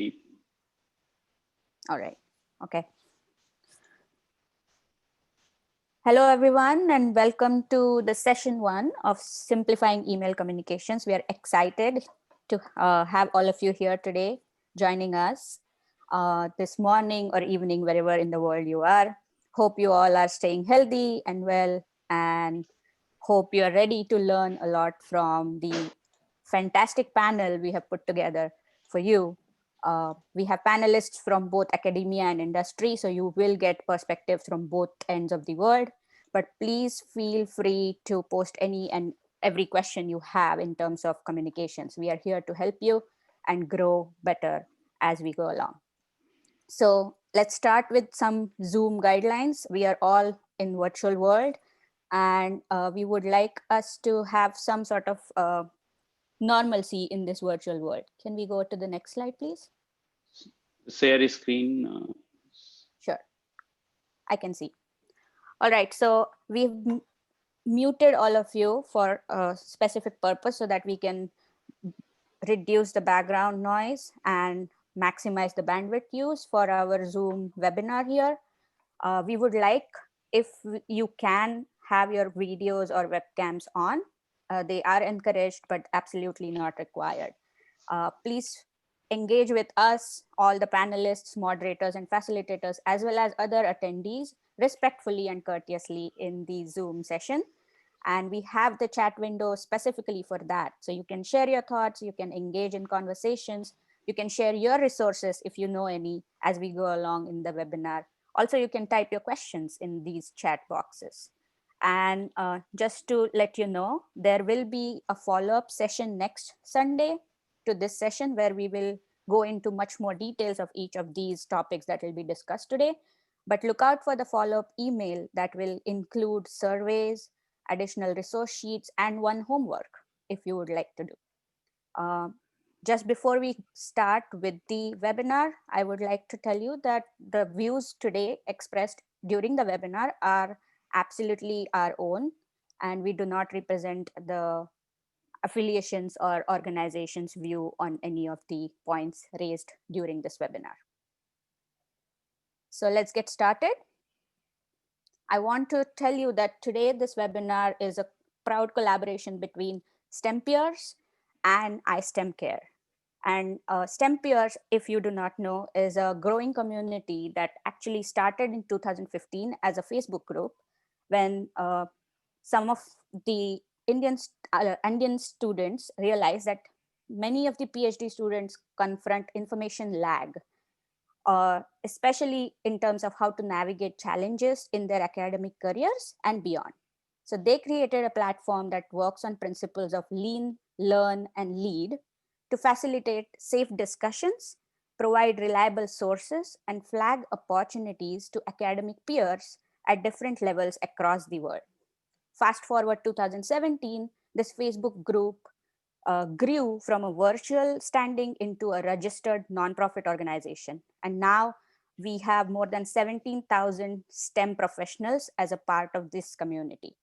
deep. All right. Okay. Hello, everyone, and welcome to the session 1 of Simplifying Email Communications. We are excited to have all of you here today joining us this morning or evening, wherever in the world you are. Hope you all are staying healthy and well, and hope you are ready to learn a lot from the fantastic panel we have put together for you. We have panelists from both academia and industry, so you will get perspectives from both ends of the world. But please feel free to post any and every question you have in terms of communications. We are here to help you and grow better as we go along. So let's start with some Zoom guidelines. We are all in virtual world, and we would like us to have some sort of normalcy in this virtual world. Can we go to the next slide, please? Share a screen. Sure, I can see. All right, so we've muted all of you for a specific purpose so that we can reduce the background noise and maximize the bandwidth use for our Zoom webinar here. We would like, if you can, have your videos or webcams on. They are encouraged, but absolutely not required. Please engage with us, all the panelists, moderators, and facilitators, as well as other attendees, respectfully and courteously in the Zoom session. And we have the chat window specifically for that. So you can share your thoughts, you can engage in conversations, you can share your resources if you know any as we go along in the webinar. Also, you can type your questions in these chat boxes. And just to let you know, there will be a follow-up session next Sunday to this session where we will go into much more details of each of these topics that will be discussed today. But look out for the follow-up email that will include surveys, additional resource sheets, and one homework if you would like to do. Just before we start with the webinar, I would like to tell you that the views today expressed during the webinar are absolutely our own, and we do not represent the affiliations or organizations' view on any of the points raised during this webinar. So let's get started. I want to tell you that today this webinar is a proud collaboration between STEM Peers and iSTEM Care. And STEM Peers, if you do not know, is a growing community that actually started in 2015 as a Facebook group when some of the Indian students realized that many of the PhD students confront information lag, especially in terms of how to navigate challenges in their academic careers and beyond. So they created a platform that works on principles of lean, learn, and lead to facilitate safe discussions, provide reliable sources, and flag opportunities to academic peers at different levels across the world. Fast forward 2017, this Facebook group grew from a virtual standing into a registered nonprofit organization. And now we have more than 17,000 STEM professionals as a part of this community.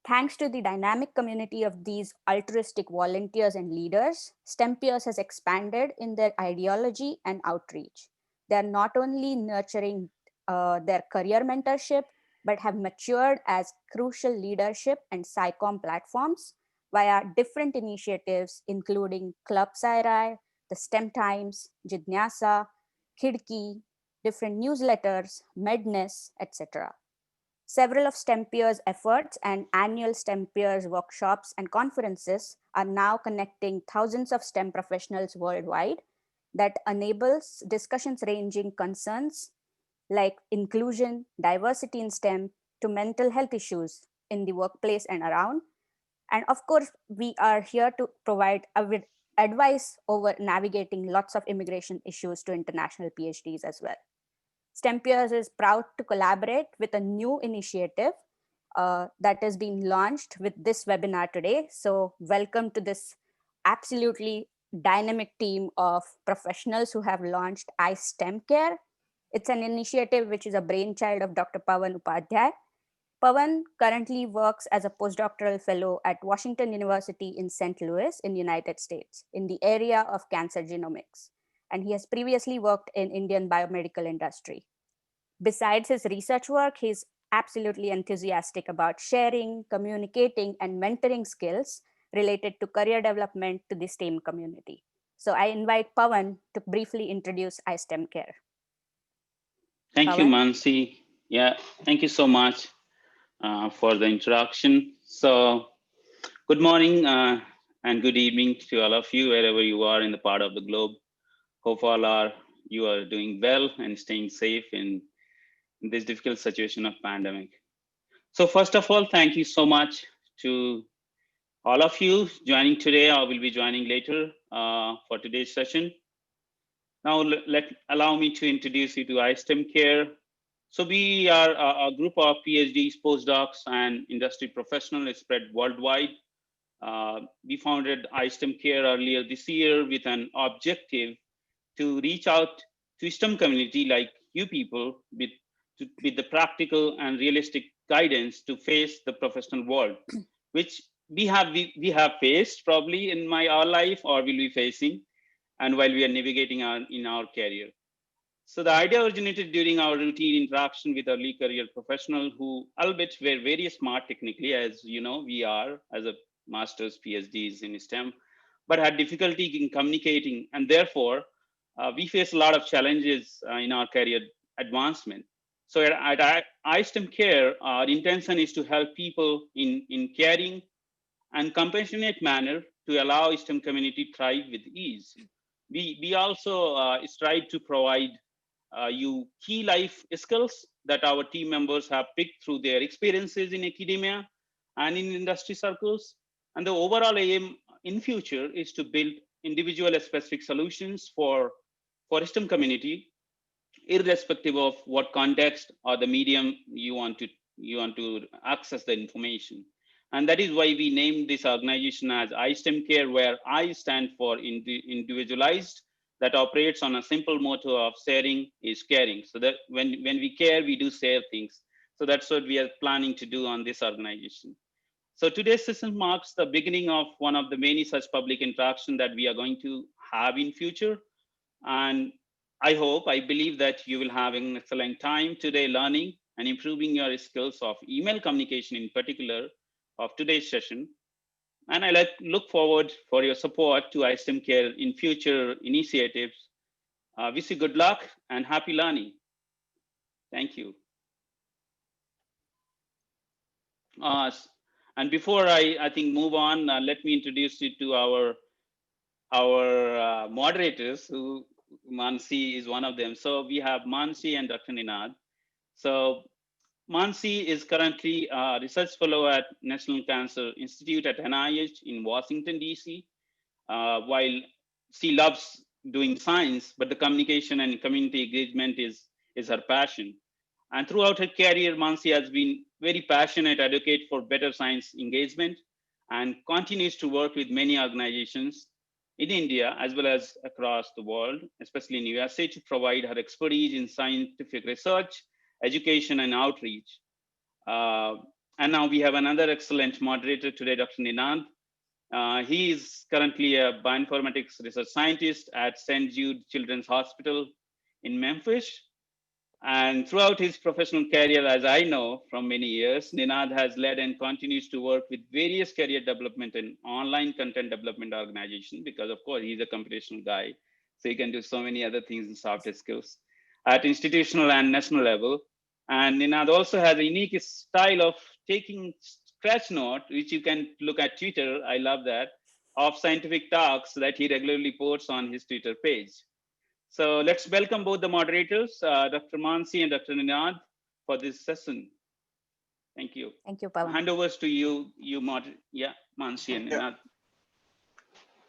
Thanks to the dynamic community of these altruistic volunteers and leaders, STEM Peers has expanded in their ideology and outreach. They are not only nurturing their career mentorship, but have matured as crucial leadership and SciComm platforms via different initiatives, including Club Sairai, the STEM Times, Jidnyasa, Khidki, different newsletters, Medness, etc. Several of STEM Peers' efforts and annual STEM Peers workshops and conferences are now connecting thousands of STEM professionals worldwide that enables discussions ranging concerns like inclusion, diversity in STEM, to mental health issues in the workplace and around. And of course, we are here to provide advice over navigating lots of immigration issues to international PhDs as well. STEM Peers is proud to collaborate with a new initiative that is being launched with this webinar today. So welcome to this absolutely dynamic team of professionals who have launched iSTEM Care. It's an initiative which is a brainchild of Dr. Pawan Upadhyay. Pawan currently works as a postdoctoral fellow at Washington University in St. Louis in the United States in the area of cancer genomics. and he has previously worked in Indian biomedical industry. Besides his research work, he's absolutely enthusiastic about sharing, communicating, and mentoring skills related to career development to the STEM community. So I invite Pawan to briefly introduce iSTEM Care. Thank you, Pawan? Mansi. Yeah, thank you so much for the introduction. So, good morning and good evening to all of you, wherever you are in the part of the globe. Hope you are doing well and staying safe in this difficult situation of pandemic. So, first of all, thank you so much to all of you joining today. I will be joining later for today's session. Now, allow me to introduce you to iSTEM Care. So we are a group of PhDs, postdocs, and industry professionals spread worldwide. We founded iSTEM Care earlier this year with an objective to reach out to STEM community like you people with the practical and realistic guidance to face the professional world, which we have faced probably in our life or will be facing, and while we are navigating in our career. So the idea originated during our routine interaction with early career professionals who, albeit were very smart technically, as you know, we are as a master's PhDs in STEM, but had difficulty in communicating, and therefore we face a lot of challenges in our career advancement. So at iSTEM Care, our intention is to help people in caring and compassionate manner to allow STEM community thrive with ease. We also strive to provide you key life skills that our team members have picked through their experiences in academia and in industry circles. And the overall aim in future is to build individual specific solutions for STEM community, irrespective of what context or the medium you want to access the information. And that is why we named this organization as iSTEM Care, where I stand for individualized, that operates on a simple motto of sharing is caring. So that when we care, we do share things. So that's what we are planning to do on this organization. So today's session marks the beginning of one of the many such public interaction that we are going to have in future. And I believe that you will have an excellent time today learning and improving your skills of email communication in particular of today's session. And look forward for your support to iSTEM Care in future initiatives. Wish you good luck and happy learning. Thank you. And before I think move on, let me introduce you to our moderators, who Mansi is one of them. So we have Mansi and Dr. Ninad. So Mansi is currently a research fellow at National Cancer Institute at NIH in Washington, D.C. While she loves doing science, but the communication and community engagement is her passion. And throughout her career, Mansi has been very passionate advocate for better science engagement and continues to work with many organizations in India as well as across the world, especially in USA, to provide her expertise in scientific research, education, and outreach. Uh, and now we have another excellent moderator today, Dr. Ninad. He is currently a bioinformatics research scientist at St. Jude Children's Hospital in Memphis. And throughout his professional career, as I know from many years, Ninad has led and continues to work with various career development and online content development organizations, because of course he's a computational guy. So he can do so many other things in soft skills at institutional and national level. And Ninad also has a unique style of taking scratch note, which you can look at Twitter, I love that, of scientific talks that he regularly posts on his Twitter page. So let's welcome both the moderators, Dr. Mansi and Dr. Ninad, for this session. Thank you. Thank you, Pawan. Handovers to you, Mansi and Ninad.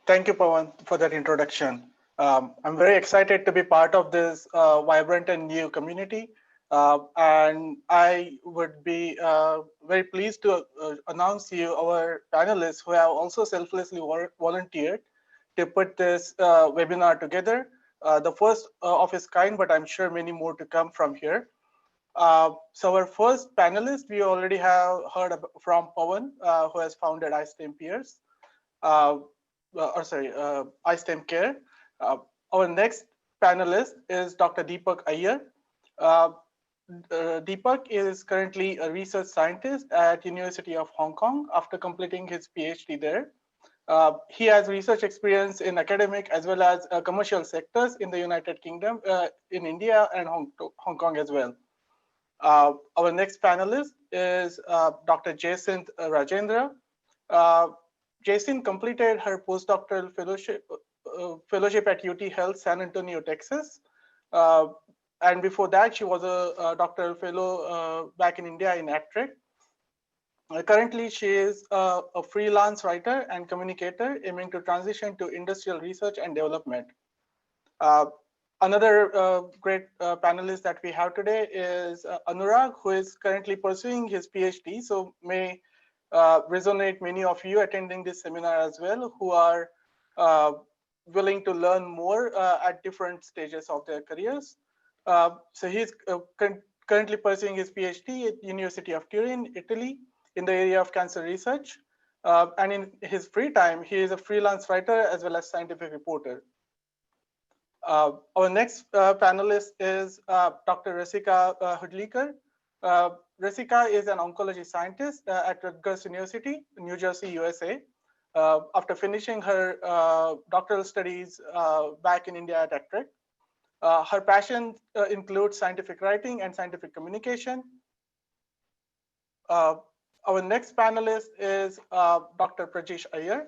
Thank you, Pawan, for that introduction. I'm very excited to be part of this vibrant and new community. And I would be very pleased to announce you our panelists who have also selflessly volunteered to put this webinar together. The first of its kind, but I'm sure many more to come from here. So our first panelist, we already have heard from Pawan, who has founded iSTEM Peers. iSTEM Care. Our next panelist is Dr. Deepak Iyer. Deepak is currently a research scientist at University of Hong Kong after completing his PhD there. He has research experience in academic as well as commercial sectors in the United Kingdom, in India and Hong Kong as well. Our next panelist is Dr. Jacinth Rajendra. Jacinth completed her postdoctoral fellowship at UT Health San Antonio, Texas. And before that, she was a doctoral fellow back in India in ACTREC. Currently, she is a freelance writer and communicator aiming to transition to industrial research and development. Another great panelist that we have today is Anurag, who is currently pursuing his PhD. So may resonate many of you attending this seminar as well, who are willing to learn more at different stages of their careers. So he's currently pursuing his PhD at University of Turin, Italy, in the area of cancer research. And in his free time, he is a freelance writer as well as scientific reporter. Our next panelist is Dr. Rasika Hudlikar. Rasika is an oncology scientist at Rutgers University, New Jersey, USA. After finishing her doctoral studies back in India at ACTREC. Her passion includes scientific writing and scientific communication. Our next panelist is Dr. Prajesh Iyer,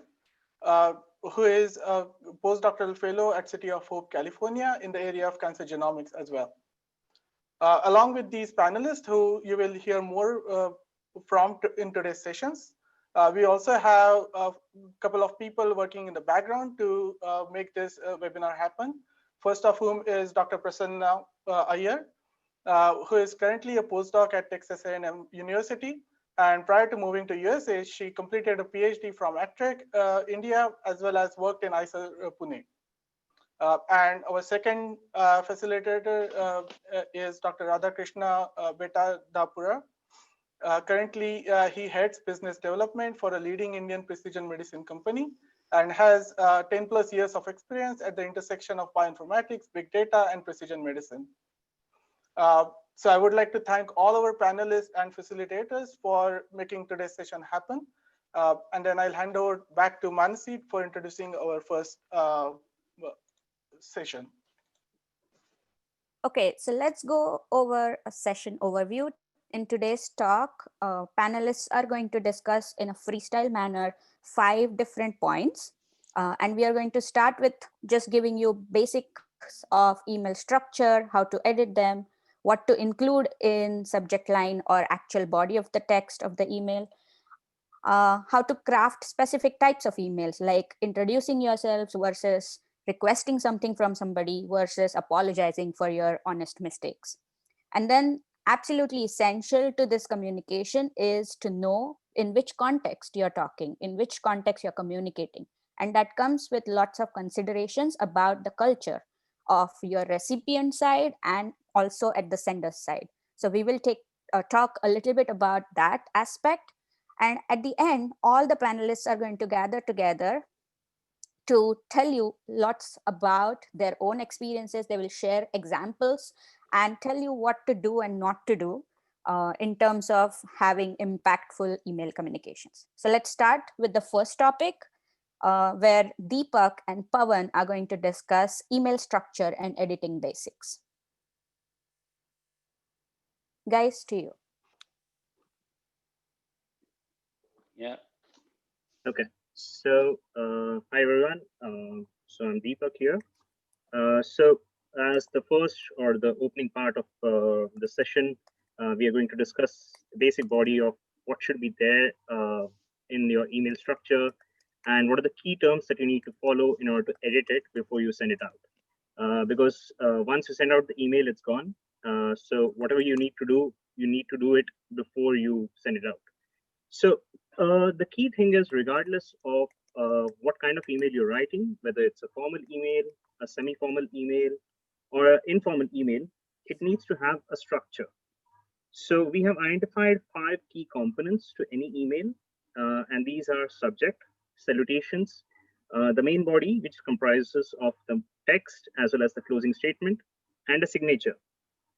who is a postdoctoral fellow at City of Hope, California, in the area of cancer genomics as well. Along with these panelists, who you will hear more from in today's sessions, we also have a couple of people working in the background to make this webinar happen. First of whom is Dr. Prasanna Iyer, who is currently a postdoc at Texas A&M University. And prior to moving to USA, she completed a PhD from ACTREC, India, as well as worked in IISER Pune. And our second facilitator is Dr. Radhakrishna Betadapura. Currently, he heads business development for a leading Indian precision medicine company and has 10 plus years of experience at the intersection of bioinformatics, big data, and precision medicine. So I would like to thank all our panelists and facilitators for making today's session happen. And then I'll hand over back to Manasi for introducing our first session. Okay, so let's go over a session overview. In today's talk, panelists are going to discuss in a freestyle manner 5 different points. And we are going to start with just giving you basics of email structure, how to edit them, what to include in subject line or actual body of the text of the email, how to craft specific types of emails like introducing yourselves versus requesting something from somebody versus apologizing for your honest mistakes. And then absolutely essential to this communication is to know in which context you're talking, in which context you're communicating. And that comes with lots of considerations about the culture of your recipient side and also at the sender side. So we will talk a little bit about that aspect. And at the end, all the panelists are going to gather together to tell you lots about their own experiences. They will share examples and tell you what to do and not to do in terms of having impactful email communications. So let's start with the first topic, where Deepak and Pawan are going to discuss email structure and editing basics. Guys, to you. Yeah. Okay. So, hi everyone. So I'm Deepak here. So as the first or the opening part of the session, we are going to discuss the basic body of what should be there in your email structure and what are the key terms that you need to follow in order to edit it before you send it out. Because once you send out the email, it's gone. So whatever you need to do it before you send it out. So the key thing is, regardless of what kind of email you're writing, whether it's a formal email, a semi-formal email, or an informal email, it needs to have a structure. So we have identified 5 key components to any email, and these are subject, salutations, The main body, which comprises of the text as well as the closing statement, and a signature.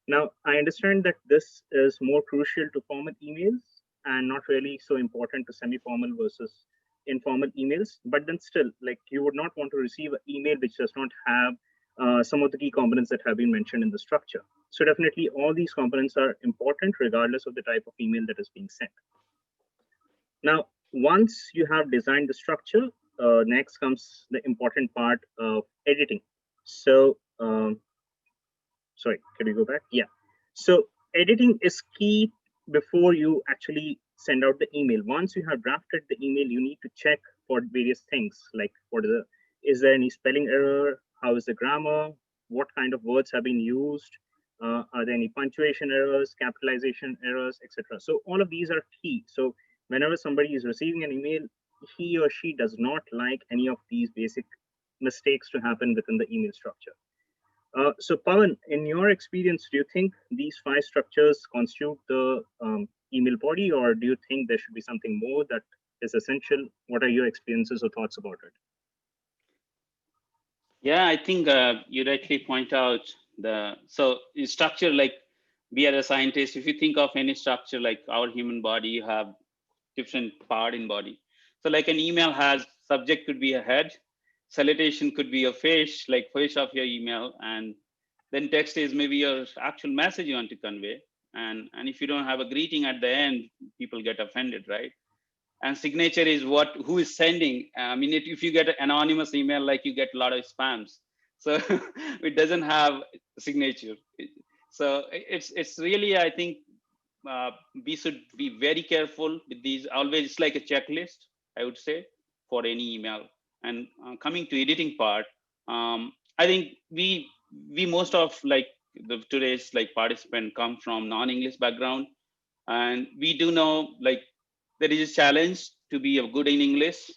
Now, I understand that this is more crucial to formal emails and not really so important to semi-formal versus informal emails. But then still, like, you would not want to receive an email which does not have some of the key components that have been mentioned in the structure. So definitely all these components are important regardless of the type of email that is being sent. Now, once you have designed the structure, next comes the important part of editing. So, sorry, can we go back? Yeah. So editing is key before you actually send out the email. Once you have drafted the email, you need to check for various things like is there any spelling error? How is the grammar? What kind of words have been used? Are there any punctuation errors, capitalization errors, etc.? So all of these are key. So whenever somebody is receiving an email, he or she does not like any of these basic mistakes to happen within the email structure. So Pawan, in your experience, do you think these 5 structures constitute the email body, or do you think there should be something more that is essential? What are your experiences or thoughts about it? Yeah, I think you rightly point out so in structure, like we are a scientist, if you think of any structure like our human body, you have different part in body. So like an email has subject could be a head, salutation could be a face, like face of your email, and then text is maybe your actual message you want to convey. And if you don't have a greeting at the end, people get offended, right? And signature is who is sending. I mean, if you get an anonymous email, like you get a lot of spams, so it doesn't have signature. So it's really, I think we should be very careful with these. Always, it's like a checklist, I would say, for any email. And coming to editing part, I think we most of like today's like participant come from non-English background, and we do know like there is a challenge to be good in English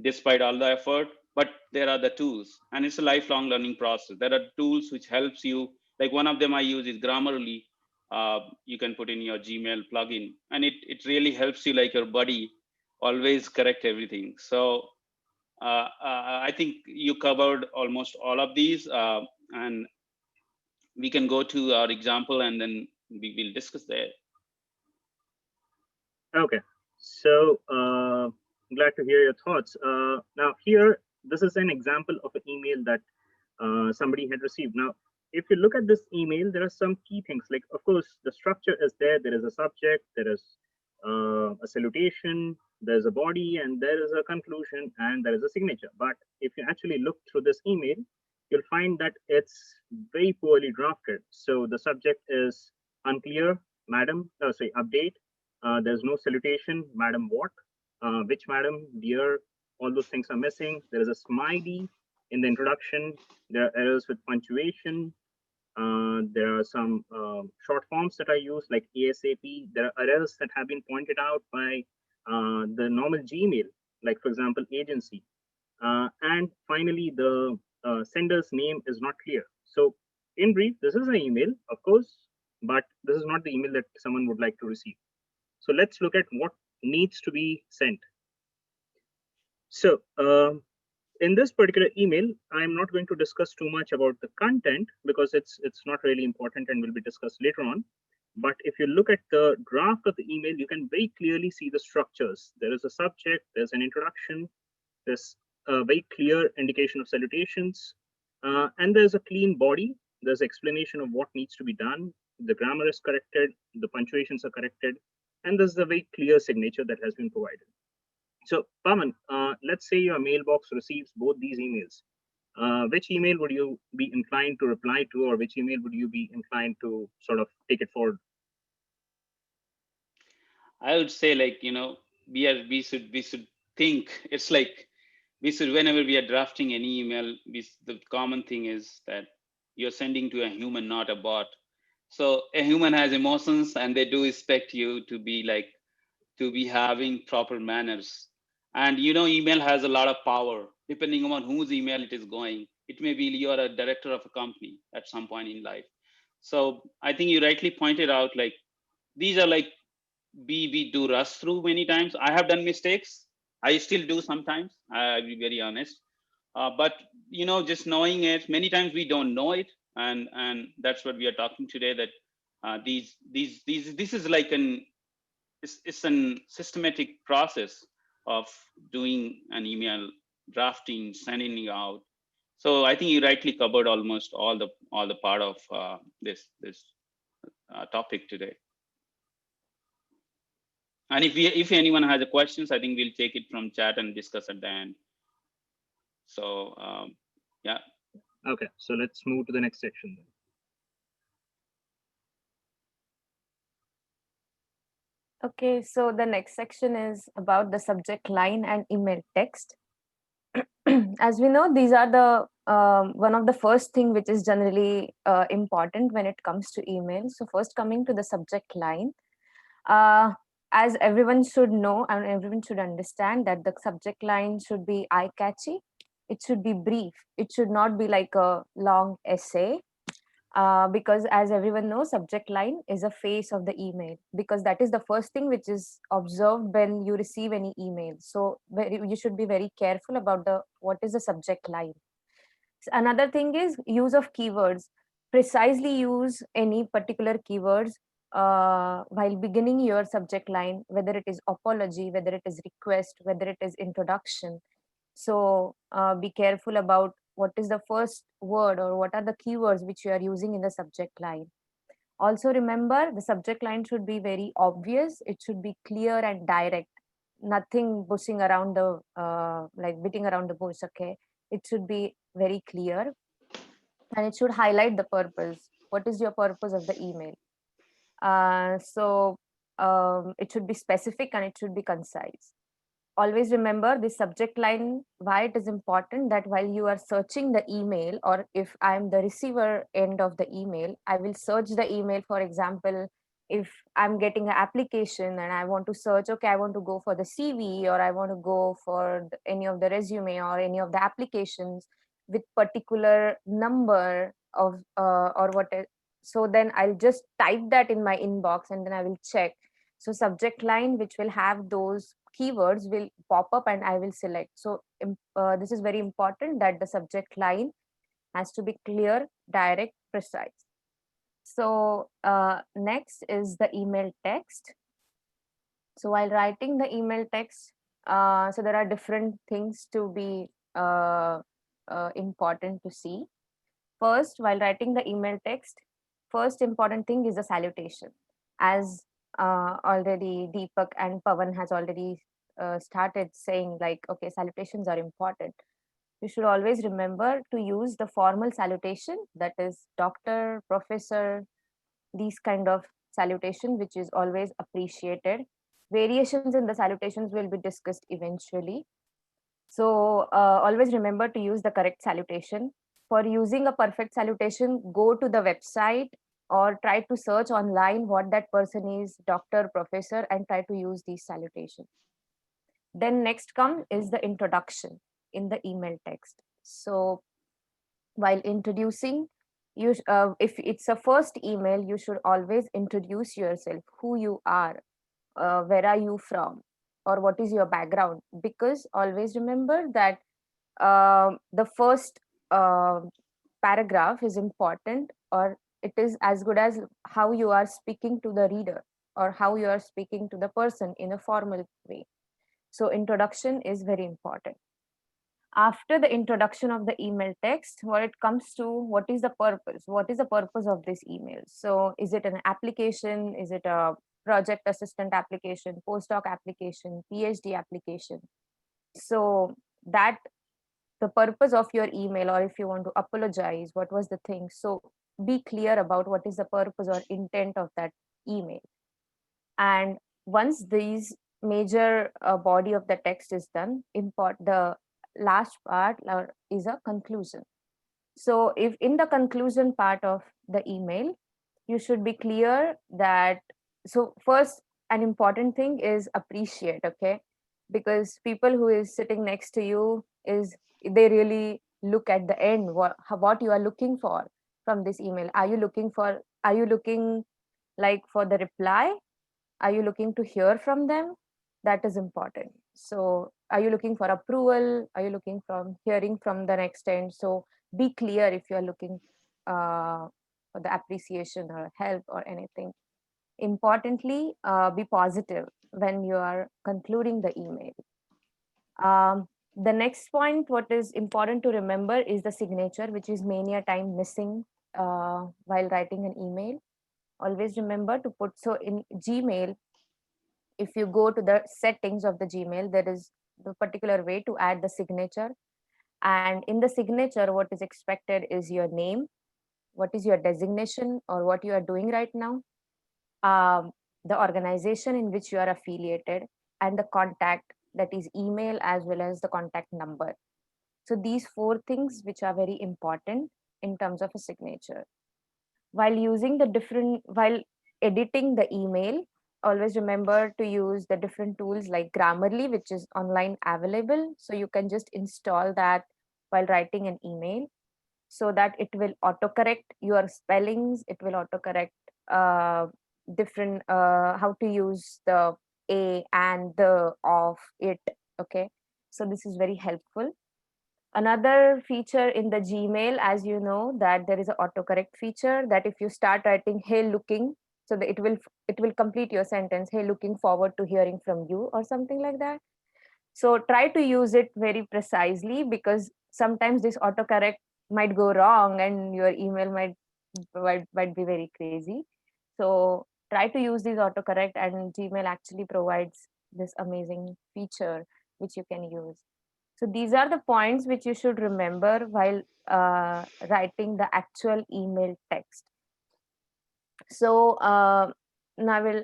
despite all the effort, but there are the tools, and it's a lifelong learning process. There are tools which helps you. Like one of them I use is Grammarly. You can put in your Gmail plugin, and it really helps you, like your buddy, always correct everything. So I think you covered almost all of these, and we can go to our example, and then we will discuss there. Okay, so glad to hear your thoughts. Now here, this is an example of an email that somebody had received. Now, if you look at this email, there are some key things. Like, of course, the structure is there. There is a subject, there is a salutation, there's a body, and there is a conclusion, and there is a signature. But if you actually look through this email, you'll find that it's very poorly drafted. So the subject is unclear, madam, sorry, update. There's no salutation, madam what? Which madam, dear, all those things are missing. There is a smiley in the introduction. There are errors with punctuation. There are some short forms that are used like ASAP. There are errors that have been pointed out by the normal Gmail, like for example, agency. And finally, the sender's name is not clear. So in brief, this is an email, of course, but this is not the email that someone would like to receive. So let's look at what needs to be sent. So in this particular email, I'm not going to discuss too much about the content because it's not really important and will be discussed later on. But if you look at the draft of the email, you can very clearly see the structures. There is a subject, there's an introduction, there's a very clear indication of salutations, and there's a clean body. There's explanation of what needs to be done. The grammar is corrected, the punctuations are corrected, and there's a very clear signature that has been provided. So, Paman, let's say your mailbox receives both these emails. Which email would you be inclined to reply to, or which email would you be inclined to sort of take it forward? I would say, like, we should think. It's like we should, whenever we are drafting any email, the common thing is that you're sending to a human, not a bot. So a human has emotions, and they do expect you to be having proper manners. And email has a lot of power depending on whose email it is going. It may be you're a director of a company at some point in life. So I think you rightly pointed out, like, these are like we do rush through many times. I have done mistakes. I still do sometimes. I'll be very honest. But just knowing it, many times we don't know it, and that's what we are talking today. That this is like it's an systematic process of doing an email, drafting, sending it out. So I think you rightly covered almost all the part of this topic today. And if anyone has a questions, I think we'll take it from chat and discuss at the end. So yeah. Okay, so let's move to the next section then. Okay, so the next section is about the subject line and email text. As we know, these are the one of the first thing which is generally important when it comes to email. So first, coming to the subject line, as everyone should know and everyone should understand that the subject line should be eye-catchy. It should be brief. It should not be like a long essay. Because as everyone knows, subject line is a face of the email, because that is the first thing which is observed when you receive any email. So you should be very careful about what is the subject line. Another thing is use of keywords. Precisely use any particular keywords while beginning your subject line, whether it is apology, whether it is request, whether it is introduction. So be careful about what is the first word or what are the keywords which you are using in the subject line. Also remember, the subject line should be very obvious. It should be clear and direct. Nothing bushing around the like beating around the bush. Okay, it should be very clear, and it should highlight the purpose. What is your purpose of the email? So it should be specific and it should be concise. Always remember the subject line, why it is important, that while you are searching the email, or if I'm the receiver end of the email, I will search the email. For example, if I'm getting an application and I want to search, okay, I want to go for the CV, or I want to go for any of the resume or any of the applications with particular number of or what. So then I'll just type that in my inbox and then I will check. So subject line which will have those keywords will pop up and I will select. So this is very important, that the subject line has to be clear, direct, precise. So next is the email text. So while writing the email text, so there are different things to be important to see. First, while writing the email text, first important thing is the salutation. As already Deepak and Pawan has already started saying, like, okay, salutations are important. You should always remember to use the formal salutation, that is doctor, professor, these kind of salutation, which is always appreciated. Variations in the salutations will be discussed eventually. So always remember to use the correct salutation. For using a perfect salutation, go to the website or try to search online what that person is, doctor, professor, and try to use these salutations. Then next come is the introduction in the email text. So while introducing, if it's a first email, you should always introduce yourself, who you are, where are you from, or what is your background. Because always remember that the first paragraph is important, or it is as good as how you are speaking to the reader or how you are speaking to the person in a formal way. So introduction is very important. After the introduction of the email text, what it comes to, what is the purpose of this email? So is it an application, is it a project assistant application, postdoc application, PhD application? So that the purpose of your email, or if you want to apologize, what was the thing? So be clear about what is the purpose or intent of that email. And once these major body of the text is done, the last part is a conclusion. So if in the conclusion part of the email, you should be clear that, so first, an important thing is appreciate, okay? Because people who is sitting next to you, is they really look at the end, what you are looking for from this email. Are you looking like for the reply? Are you looking to hear from them? That is important. So are you looking for approval? Are you looking from hearing from the next end? So be clear if you're looking for the appreciation or help or anything. Importantly, be positive when you are concluding the email. The next point, what is important to remember is the signature, which is many a time missing while writing an email. Always remember to put, so in Gmail, if you go to the settings of the Gmail, there is the particular way to add the signature. And in the signature, what is expected is your name, what is your designation or what you are doing right now, the organization in which you are affiliated, and the contact, that is email as well as the contact number. So these four things which are very important in terms of a signature. While editing the email, always remember to use the different tools like Grammarly, which is online available. So you can just install that while writing an email, so that it will autocorrect your spellings. It will autocorrect different how to use the a and the of it. Okay, so this is very helpful. Another feature in the Gmail, as you know, that there is an autocorrect feature, that if you start writing hey looking, so that it will complete your sentence, hey looking forward to hearing from you or something like that. So try to use it very precisely, because sometimes this autocorrect might go wrong and your email might be very crazy. So try to use this autocorrect, and Gmail actually provides this amazing feature which you can use. So these are the points which you should remember while writing the actual email text. So now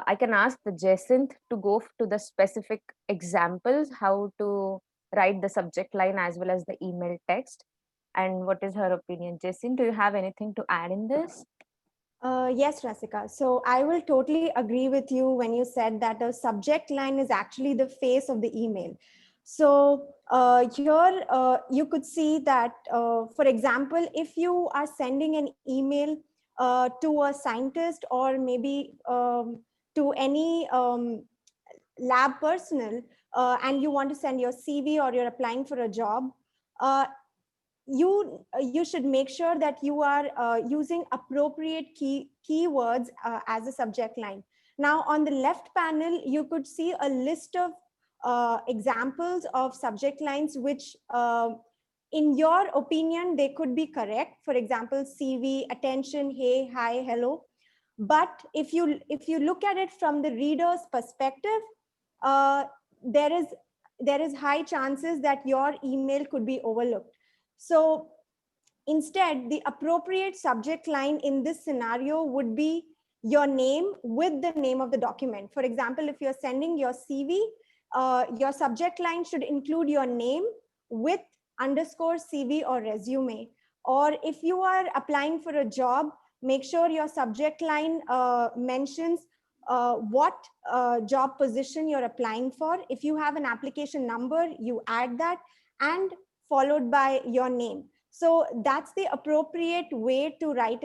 I can ask the Jacinth to go to the specific examples, how to write the subject line as well as the email text, and what is her opinion. Jacinth, do you have anything to add in this? Yes, Rasika. So I will totally agree with you when you said that a subject line is actually the face of the email. So here you could see that, for example, if you are sending an email to a scientist or maybe to any lab personnel, and you want to send your CV or you're applying for a job, uh, you should make sure that you are using appropriate keywords as a subject line. Now on the left panel you could see a list of examples of subject lines which in your opinion they could be correct. For example, CV, attention, hey, hi, hello. But if you look at it from the reader's perspective, uh, there is high chances that your email could be overlooked. So instead, the appropriate subject line in this scenario would be your name with the name of the document. For example, if you're sending your CV, your subject line should include your name with underscore CV or resume. Or if you are applying for a job, make sure your subject line mentions what job position you're applying for. If you have an application number, you add that, and followed by your name. So that's the appropriate way to write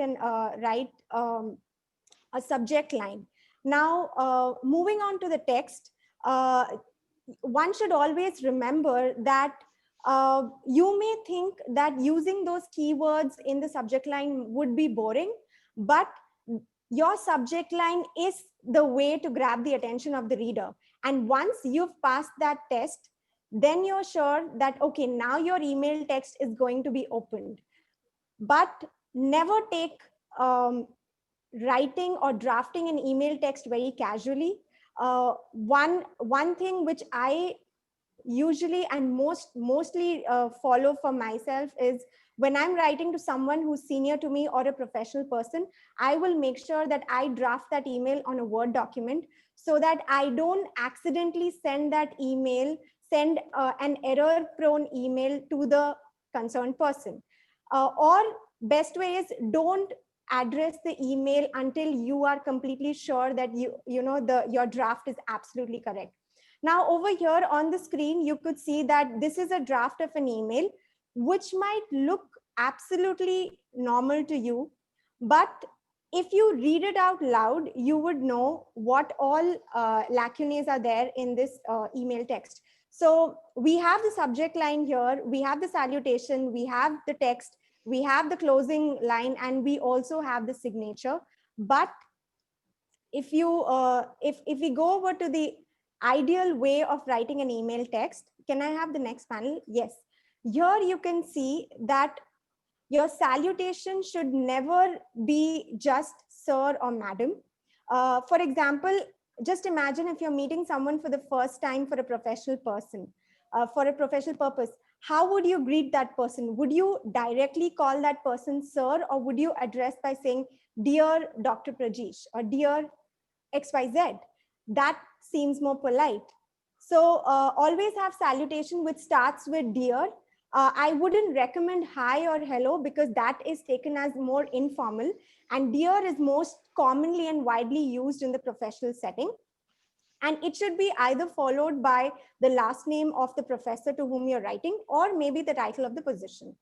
a subject line. Now, moving on to the text, one should always remember that you may think that using those keywords in the subject line would be boring, but your subject line is the way to grab the attention of the reader. And once you've passed that test, then you're sure that, okay, now your email text is going to be opened. But never take writing or drafting an email text very casually. One thing which I usually and mostly follow for myself is, when I'm writing to someone who's senior to me or a professional person, I will make sure that I draft that email on a Word document, so that I don't accidentally send an error prone email to the concerned person. Or best way is, don't address the email until you are completely sure that your draft is absolutely correct. Now over here on the screen, you could see that this is a draft of an email, which might look absolutely normal to you, but if you read it out loud, you would know what all lacunae are there in this email text. So we have the subject line here, we have the salutation, we have the text, we have the closing line, and we also have the signature. But if you if we go over to the ideal way of writing an email text, can I have the next panel? Yes. Here you can see that your salutation should never be just sir or madam. For example, just imagine if you're meeting someone for the first time for a professional person, for a professional purpose. How would you greet that person? Would you directly call that person sir, or would you address by saying, dear Dr. Prajesh, or dear XYZ? That seems more polite. So always have salutation which starts with dear. I wouldn't recommend hi or hello because that is taken as more informal, and dear is most commonly and widely used in the professional setting. And it should be either followed by the last name of the professor to whom you're writing, or maybe the title of the position.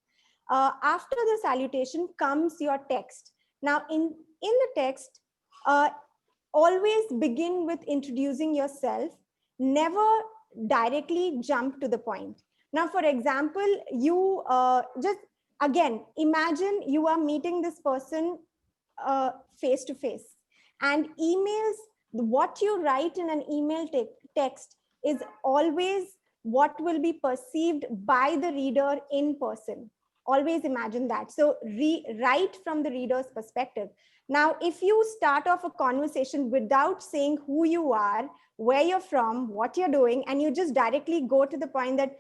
After the salutation comes your text. Now in the text, always begin with introducing yourself. Never directly jump to the point. Now, for example, you just again imagine you are meeting this person face to face, and emails, what you write in an email text is always what will be perceived by the reader in person. Always imagine that. So write from the reader's perspective. Now, if you start off a conversation without saying who you are, where you're from, what you're doing, and you just directly go to the point that,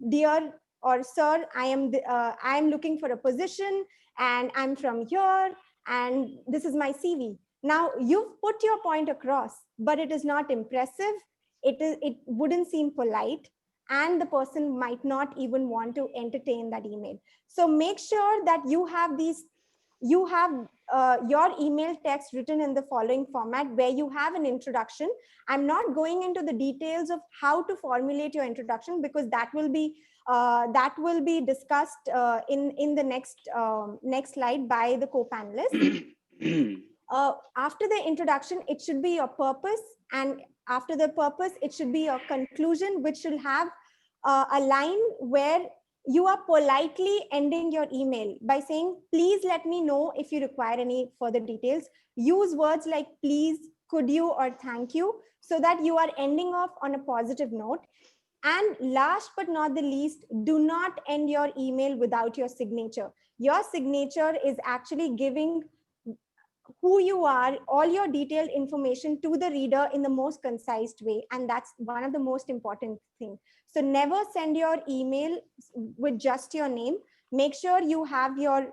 dear or sir, I am looking for a position, and I'm from here, and this is my CV. Now, you've put your point across, but it is not impressive. It wouldn't seem polite, and the person might not even want to entertain that email. So make sure that you have your email text written in the following format, where you have an introduction. I'm not going into the details of how to formulate your introduction because that will be discussed in the next slide by the co-panelists. After the introduction, it should be your purpose, and after the purpose, it should be your conclusion, which should have a line where you are politely ending your email by saying, please let me know if you require any further details. Use words like please, could you, or thank you, so that you are ending off on a positive note. And last but not the least, do not end your email without your signature. Your signature is actually giving who you are, all your detailed information to the reader in the most concise way. And that's one of the most important things. So never send your email with just your name. Make sure you have your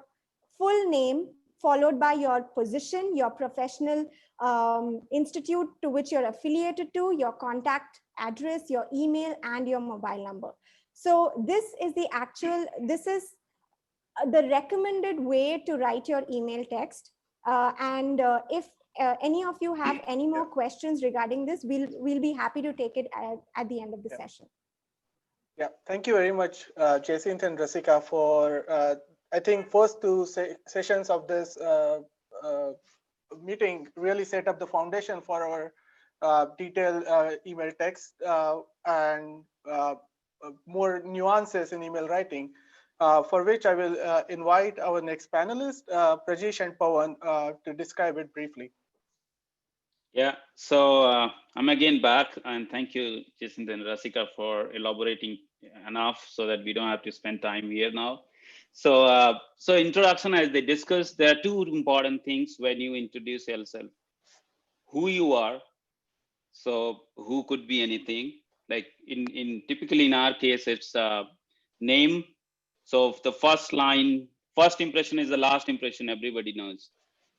full name followed by your position, your professional institute to which you're affiliated to, your contact address, your email, and your mobile number. So this is the recommended way to write your email text. If any of you have any more questions regarding this, we'll be happy to take it at the end of the session. Yeah, thank you very much, Jacinth and Rasika, for I think first two sessions of this meeting really set up the foundation for our detailed email text and more nuances in email writing, for which I will invite our next panelist, Prajesh and Pawan, to describe it briefly. Yeah, so I'm again back, and thank you, Jason and Rasika, for elaborating enough so that we don't have to spend time here now. So, so introduction, as they discussed, there are two important things when you introduce yourself: who you are. So, who could be anything. Like typically in our case, it's name. So the first line, first impression is the last impression. Everybody knows.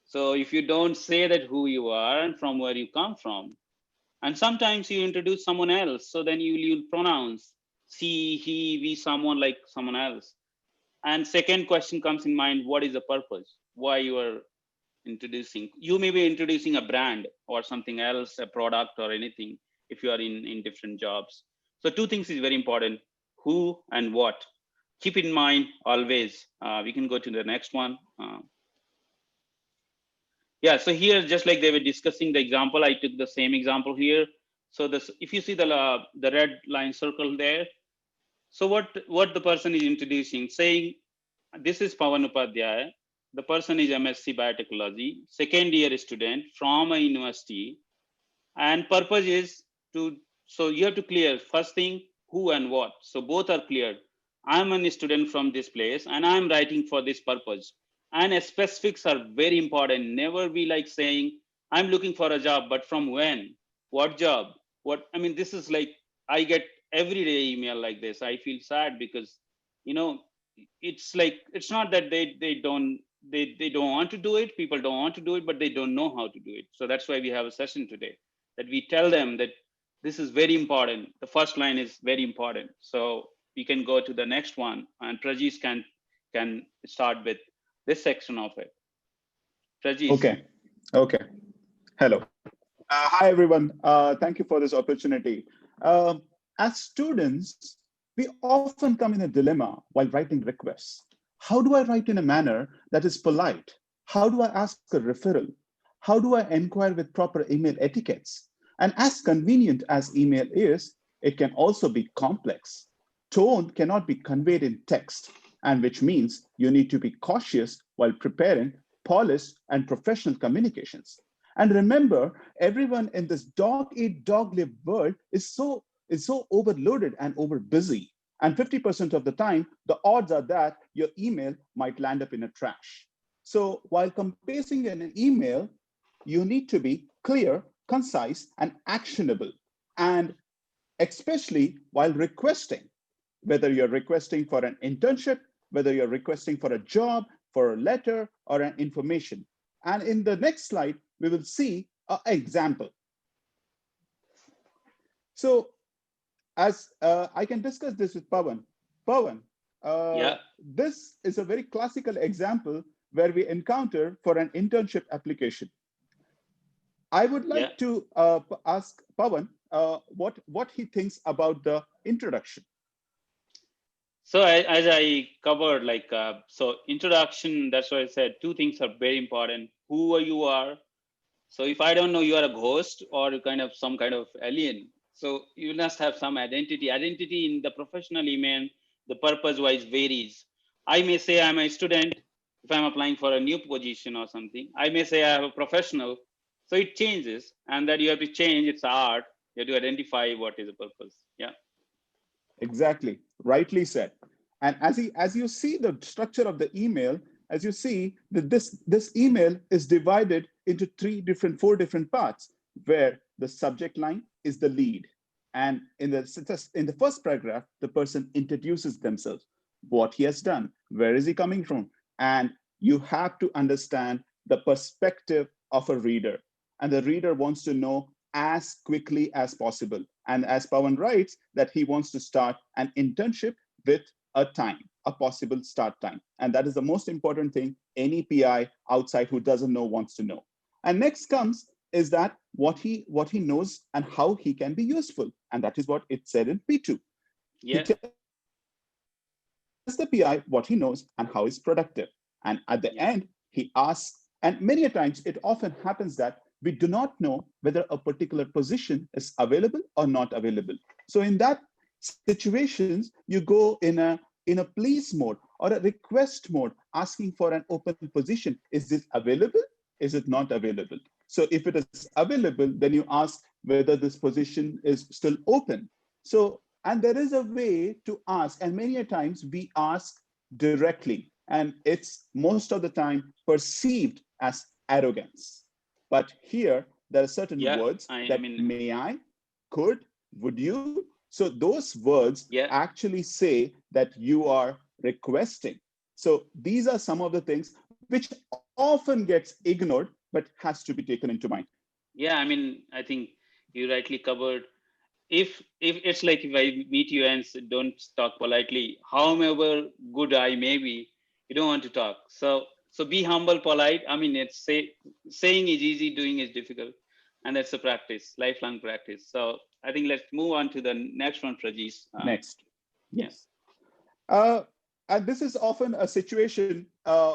So if you don't say that who you are and from where you come from, and sometimes you introduce someone else, so then you'll pronounce she, he, we, someone like someone else. And second question comes in mind: what is the purpose? Why you are introducing? You may be introducing a brand or something else, a product or anything, if you are in different jobs. So two things is very important: who and what. Keep in mind always. We can go to the next one. Yeah, so here, just like they were discussing the example, I took the same example here. So this, if you see the red line circle there, so what the person is introducing, saying, this is Pavan Upadhyay, the person is MSc Biotechnology, second year student from a university, and purpose is to, so you have to clear first thing, who and what. So both are cleared. I'm a student from this place and I'm writing for this purpose. And specifics are very important. Never be like saying, I'm looking for a job, but from when? What job? What, I mean, this is like, I get everyday email like this. I feel sad because, you know, it's like, it's not that they don't want to do it. People don't want to do it, but they don't know how to do it. So that's why we have a session today, that we tell them that this is very important. The first line is very important. So we can go to the next one, and Prajesh can start with this section of it. Prajesh. Okay. Hello. Hi, everyone. Thank you for this opportunity. As students, we often come in a dilemma while writing requests. How do I write in a manner that is polite? How do I ask a referral? How do I inquire with proper email etiquettes? And as convenient as email is, it can also be complex. Tone cannot be conveyed in text, and which means you need to be cautious while preparing polished and professional communications. And remember, everyone in this dog-eat-dog-live world is so overloaded and over busy. And 50% of the time, the odds are that your email might land up in a trash. So while composing an email, you need to be clear, concise, and actionable. And especially while requesting, whether you're requesting for an internship, whether you're requesting for a job, for a letter, or an information. And in the next slide, we will see an example. So as I can discuss this with Pavan. Pavan, Yeah. this is a very classical example where we encounter for an internship application. I would like to ask Pavan what he thinks about the introduction. So as I covered, like, so introduction, that's why I said two things are very important. Who you are. So if I don't know you are a ghost or kind of some kind of alien, so you must have some identity. Identity in the professional email, the purpose wise varies. I may say I'm a student if I'm applying for a new position or something. I may say I have a professional. So it changes, and that you have to change. It's art. You have to identify what is the purpose. Yeah. Exactly, rightly said. And as you see the structure of the email, as you see that this email is divided into four different parts, where the subject line is the lead. And in the first paragraph, the person introduces themselves, what he has done, where is he coming from, and you have to understand the perspective of a reader. And the reader wants to know as quickly as possible. And as Pavan writes, that he wants to start an internship with a time, a possible start time. And that is the most important thing any PI outside who doesn't know wants to know. And next comes is that what he knows and how he can be useful. And that is what it said in P2. Yeah. He tells the PI what he knows and how he's productive. And at the end, he asks, and many a times it often happens that we do not know whether a particular position is available or not available. So in that situations, you go in a please mode or a request mode, asking for an open position. Is it available? Is it not available? So if it is available, then you ask whether this position is still open. So, and there is a way to ask, and many a times we ask directly, and it's most of the time perceived as arrogance. But here, there are certain words that may I, could, would you. So those words actually say that you are requesting. So these are some of the things which often gets ignored, but has to be taken into mind. Yeah, I mean, I think you rightly covered. If it's like, if I meet you and don't talk politely, however good I may be, you don't want to talk. So be humble, polite. I mean, it's saying is easy, doing is difficult, and that's a practice, lifelong practice. So I think let's move on to the next one, Prajesh. Next, yes. And this is often a situation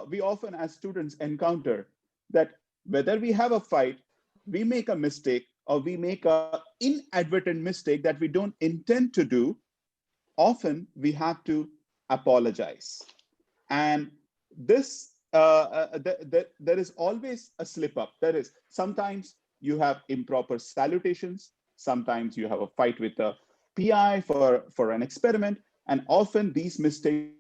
we often as students encounter, that whether we have a fight, we make a mistake, or we make a inadvertent mistake that we don't intend to do, often we have to apologize. And this, there is always a slip up. There is sometimes you have improper salutations, sometimes you have a fight with a PI for an experiment, and often these mistakes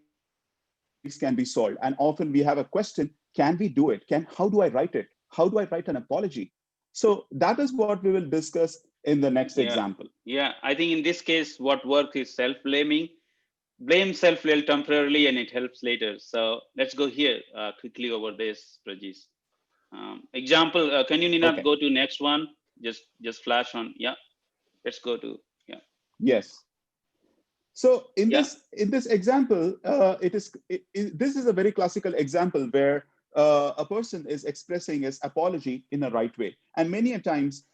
can be solved. And often we have a question, can we do it? How do I write it? How do I write an apology? So that is what we will discuss in the next example. Yeah, I think in this case, what works is self-blaming. Blame self-will temporarily and it helps later. So let's go here quickly over this, Prajesh. Example, can you, Nina, Okay. go to next one? Just flash on. Yeah, let's go to, yeah. Yes. So in Yeah. this example, this is a very classical example where a person is expressing his apology in a right way, and many a times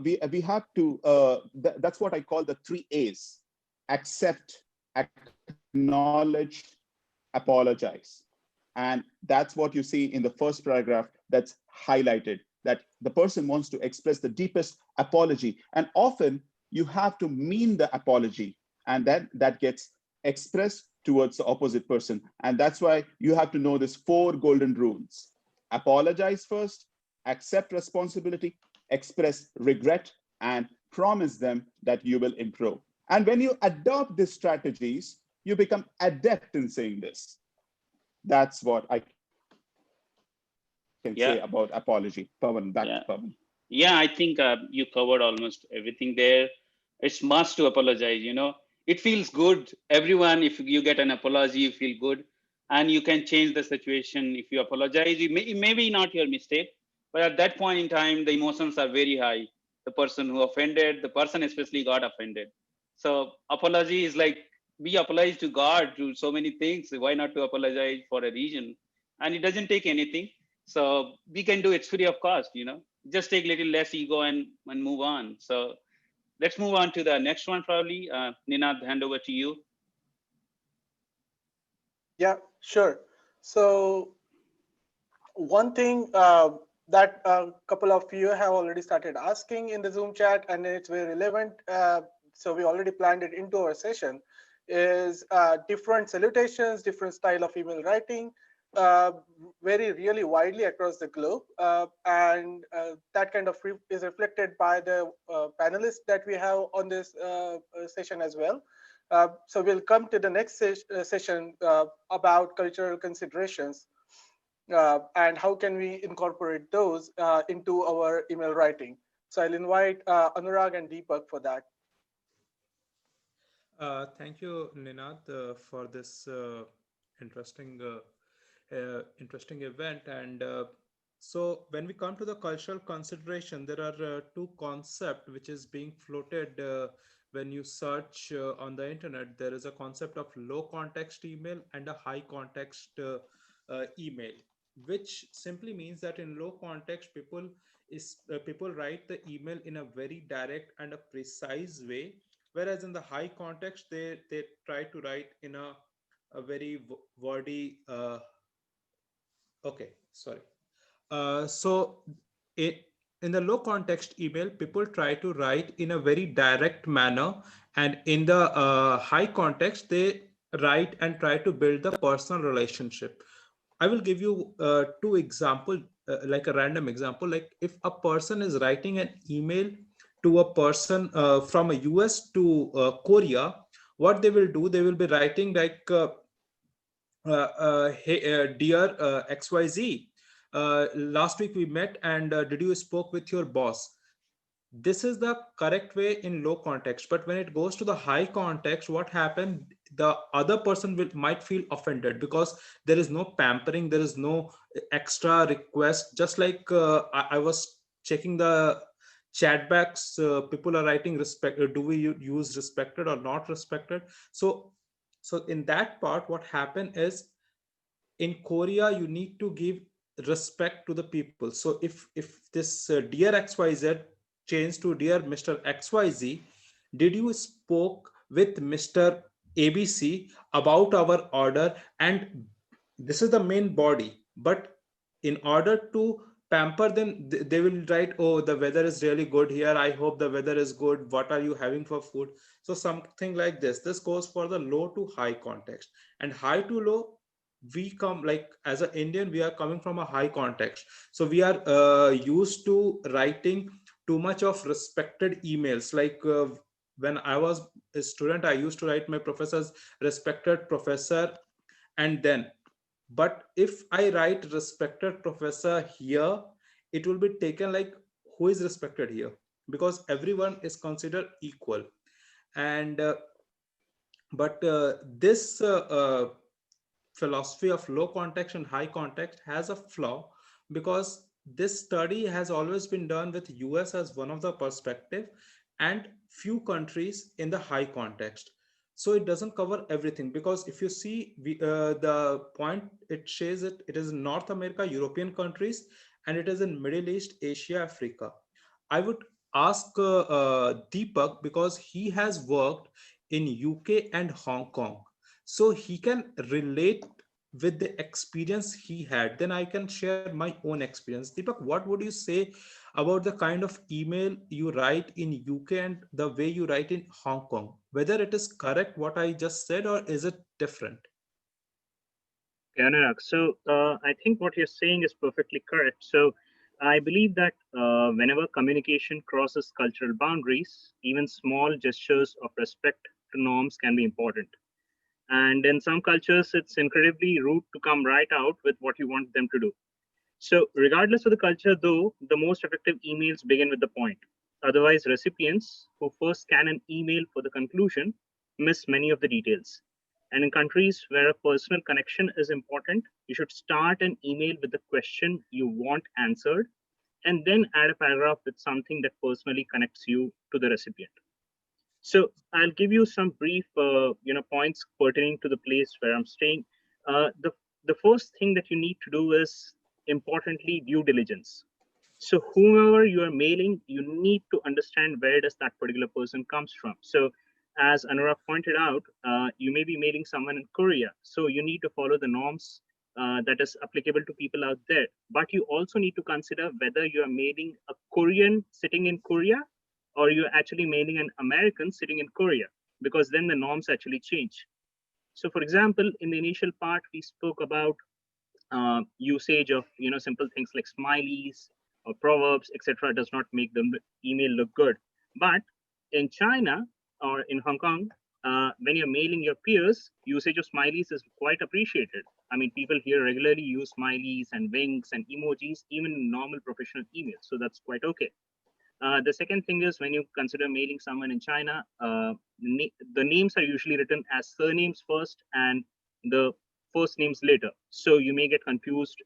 we have to. That's what I call the 3 A's: accept, acknowledge, apologize. And that's what you see in the first paragraph that's highlighted, that the person wants to express the deepest apology. And often you have to mean the apology, and then that gets expressed towards the opposite person. And that's why you have to know these 4 golden rules: apologize first, accept responsibility, express regret, and promise them that you will improve. And when you adopt these strategies, you become adept in saying this. That's what I can say about apology. Pawan, back to Yeah. Pawan. Yeah, I think you covered almost everything there. It's must to apologize, it feels good. Everyone, if you get an apology, you feel good, and you can change the situation. If you apologize, it may be not your mistake, but at that point in time, the emotions are very high. The person who offended, the person especially got offended. So apology is like, we apologize to God to so many things. Why not to apologize for a reason? And it doesn't take anything. So we can do it free of cost, just take a little less ego and move on. So let's move on to the next one, probably. Ninad, hand over to you. Yeah, sure. So one thing that a couple of you have already started asking in the Zoom chat, and it's very relevant, so we already planned it into our session, is different salutations, different style of email writing, vary really widely across the globe. And that kind of is reflected by the panelists that we have on this session as well. So we'll come to the next session about cultural considerations. And how can we incorporate those into our email writing? So I'll invite Anurag and Deepak for that. Thank you, Ninad, for this interesting interesting event. And so when we come to the cultural consideration, there are 2 concepts which is being floated when you search on the internet. There is a concept of low context email and a high context email, which simply means that in low context, people write the email in a very direct and a precise way, whereas in the high context, they try to write in a very wordy okay, sorry. So in the low context email, people try to write in a very direct manner, and in the high context, they write and try to build the personal relationship. I will give you 2 examples, like a random example. Like if a person is writing an email to a person from a US to Korea, what they will do, they will be writing like, hey, dear XYZ, last week we met, and did you spoke with your boss? This is the correct way in low context. But when it goes to the high context, what happened, the other person might feel offended, because there is no pampering, there is no extra request. Just like I was checking the chat backs, people are writing respect, do we use respected or not respected? So in that part, what happened is, in Korea, you need to give respect to the people. So if this dear XYZ changed to dear Mr. XYZ, did you spoke with Mr. ABC about our order? And this is the main body. But in order to pamper them, they will write, oh, the weather is really good here, I hope the weather is good, what are you having for food? So something like this goes for the low to high context. And high to low, we come, like as an Indian, we are coming from a high context, so we are used to writing too much of respected emails. Like when I was a student, I used to write my professors respected professor, and then, but if I write respected professor here, it will be taken like, who is respected here? Because everyone is considered equal. And but this philosophy of low context and high context has a flaw, because this study has always been done with US as one of the perspective and few countries in the high context. So it doesn't cover everything, because if you see the point, it says it is in North America, European countries, and it is in Middle East, Asia, Africa. I would ask Deepak, because he has worked in UK and Hong Kong, so he can relate with the experience he had. Then I can share my own experience. Deepak, what would you say about the kind of email you write in UK and the way you write in Hong Kong? Whether it is correct what I just said, or is it different? Yeah, Anurag. So I think what you're saying is perfectly correct. So I believe that whenever communication crosses cultural boundaries, even small gestures of respect to norms can be important. And in some cultures, it's incredibly rude to come right out with what you want them to do. So, regardless of the culture, though, the most effective emails begin with the point. Otherwise, recipients who first scan an email for the conclusion miss many of the details. And in countries where a personal connection is important, you should start an email with the question you want answered, and then add a paragraph with something that personally connects you to the recipient. So I'll give you some brief, points pertaining to the place where I'm staying. The first thing that you need to do is, importantly, due diligence. So whomever you are mailing, you need to understand where does that particular person comes from. So as Anurag pointed out, you may be mailing someone in Korea, so you need to follow the norms that is applicable to people out there. But you also need to consider whether you are mailing a Korean sitting in Korea, or you're actually mailing an American sitting in Korea, because then the norms actually change. So for example, in the initial part, we spoke about usage of simple things like smileys or proverbs, etc., does not make the email look good. But in China or in Hong Kong, when you're mailing your peers, usage of smileys is quite appreciated. I mean, people here regularly use smileys and winks and emojis, even in normal professional emails. So that's quite okay. The second thing is, when you consider mailing someone in China, the names are usually written as surnames first and the first names later. So you may get confused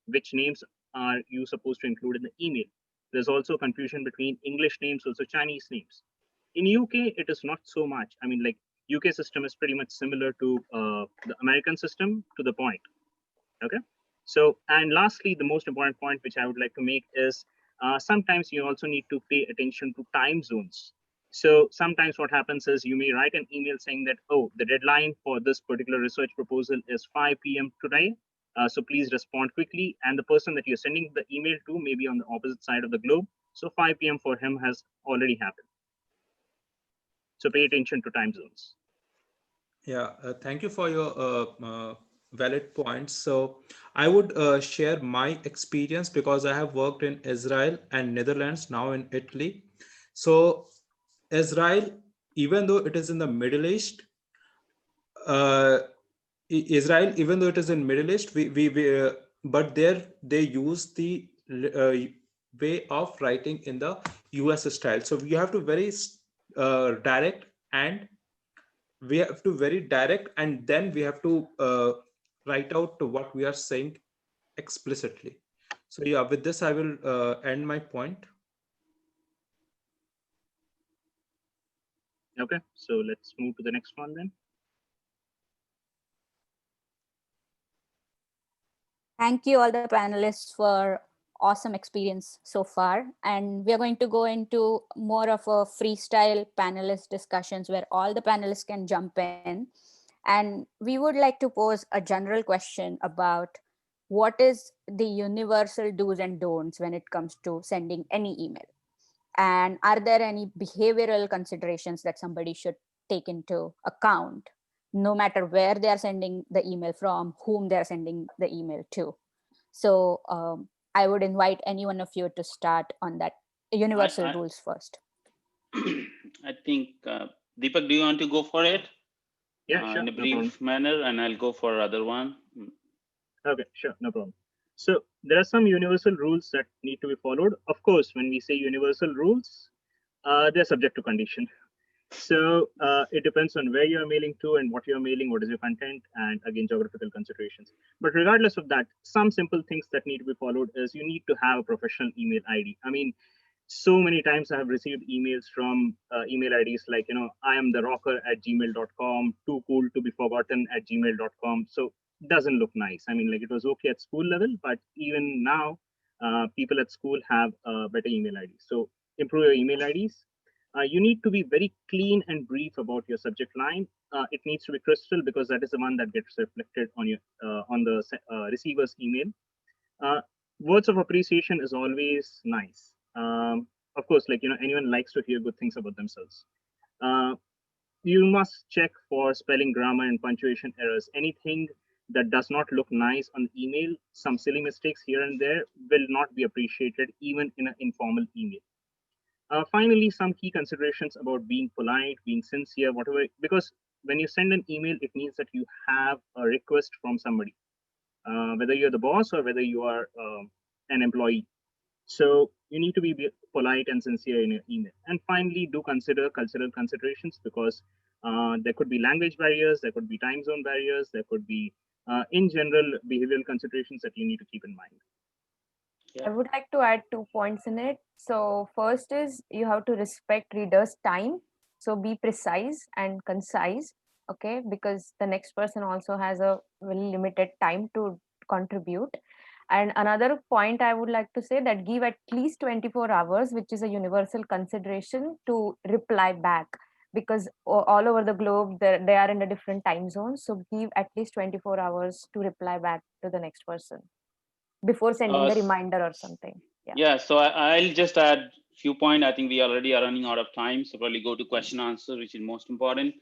which names are you supposed to include in the email. There's also confusion between English names, also Chinese names. In UK, it is not so much. I mean, like, UK system is pretty much similar to the American system to the point. Okay. So, and lastly, the most important point which I would like to make is sometimes you also need to pay attention to time zones. So sometimes what happens is you may write an email saying that, oh, the deadline for this particular research proposal is 5 p.m. today. So please respond quickly. And the person that you're sending the email to may be on the opposite side of the globe. So 5 p.m. for him has already happened. So pay attention to time zones. Yeah, thank you for your valid points. So I would share my experience, because I have worked in Israel and Netherlands, now in Italy. So Israel, even though it is in the Middle East, uh, Israel, even though it is in Middle East, but there they use the way of writing in the US style. So we have to very direct, and we have to very direct, and then we have to write out to what we are saying explicitly. So yeah, with this I will end my point. Okay, so let's move to the next one then. Thank you all the panelists for awesome experience so far. And we are going to go into more of a freestyle panelist discussions where all the panelists can jump in. And we would like to pose a general question about what is the universal do's and don'ts when it comes to sending any email? And are there any behavioral considerations that somebody should take into account, no matter where they are sending the email from, whom they are sending the email to? So I would invite any one of you to start on that universal rules first. I think, Deepak, do you want to go for it? Yeah, sure. In a No problem. brief manner, and I'll go for other one. Okay, sure, no problem. So there are some universal rules that need to be followed. Of course, when we say universal rules, they're subject to condition. So it depends on where you're mailing to and what you're mailing, what is your content, and again, geographical considerations. But regardless of that, some simple things that need to be followed is you need to have a professional email ID. I mean, so many times I have received emails from email IDs like, I am the rocker at gmail.com, too cool to be forgotten at gmail.com. So it doesn't look nice. I mean, like, it was okay at school level, but even now, people at school have a better email ID. So improve your email IDs. You need to be very clean and brief about your subject line. It needs to be crystal because that is the one that gets reflected on your on the receiver's email. Words of appreciation is always nice. Of course, like, anyone likes to hear good things about themselves. You must check for spelling, grammar, and punctuation errors. Anything that does not look nice on email, some silly mistakes here and there, will not be appreciated even in an informal email. Finally, some key considerations about being polite, being sincere, whatever, because when you send an email, it means that you have a request from somebody, whether you're the boss or whether you are an employee. So you need to be polite and sincere in your email. And finally, do consider cultural considerations, because there could be language barriers, there could be time zone barriers, there could be, in general, behavioral considerations that you need to keep in mind. I would like to add 2 points in it. So first is you have to respect readers' time. So be precise and concise, okay? Because the next person also has a very limited time to contribute. And another point I would like to say that give at least 24 hours, which is a universal consideration, to reply back, because all over the globe they are in a different time zones. So give at least 24 hours to reply back to the next person before sending a reminder or something. Yeah, so I'll just add few points. I think we already are running out of time, so probably go to question answer, which is most important.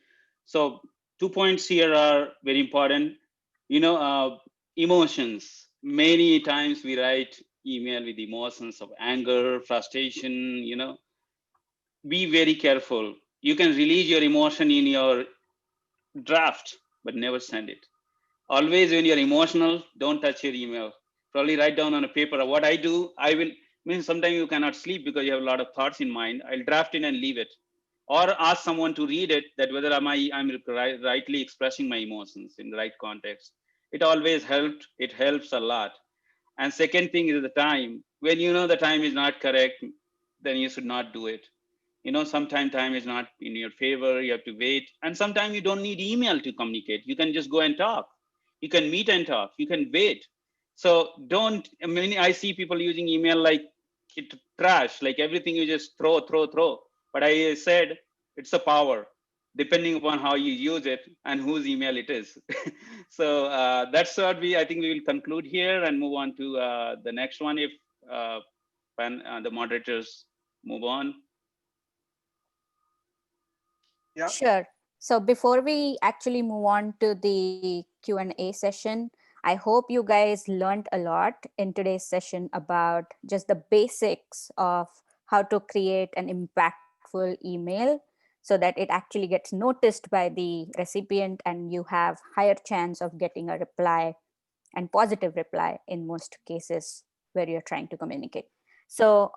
So 2 points here are very important. Emotions. Many times we write email with emotions of anger, frustration. Be very careful. You can release your emotion in your draft, but never send it. Always when you're emotional, don't touch your email. Probably write down on a paper. What I do, sometimes you cannot sleep because you have a lot of thoughts in mind. I'll draft it and leave it. Or ask someone to read it, that whether I'm rightly expressing my emotions in the right context. It always helped. It helps a lot. And second thing is the time. When you know the time is not correct, then you should not do it. Sometimes time is not in your favor. You have to wait. And sometimes you don't need email to communicate. You can just go and talk. You can meet and talk. You can wait. So I see people using email like it trash, like everything you just throw. But I said it's a power, depending upon how you use it and whose email it is. So that's what I think we will conclude here and move on to the next one if the moderators move on. Yeah. Sure. So before we actually move on to the Q&A session, I hope you guys learned a lot in today's session about just the basics of how to create an impactful email so that it actually gets noticed by the recipient and you have higher chance of getting a reply and positive reply in most cases where you're trying to communicate. So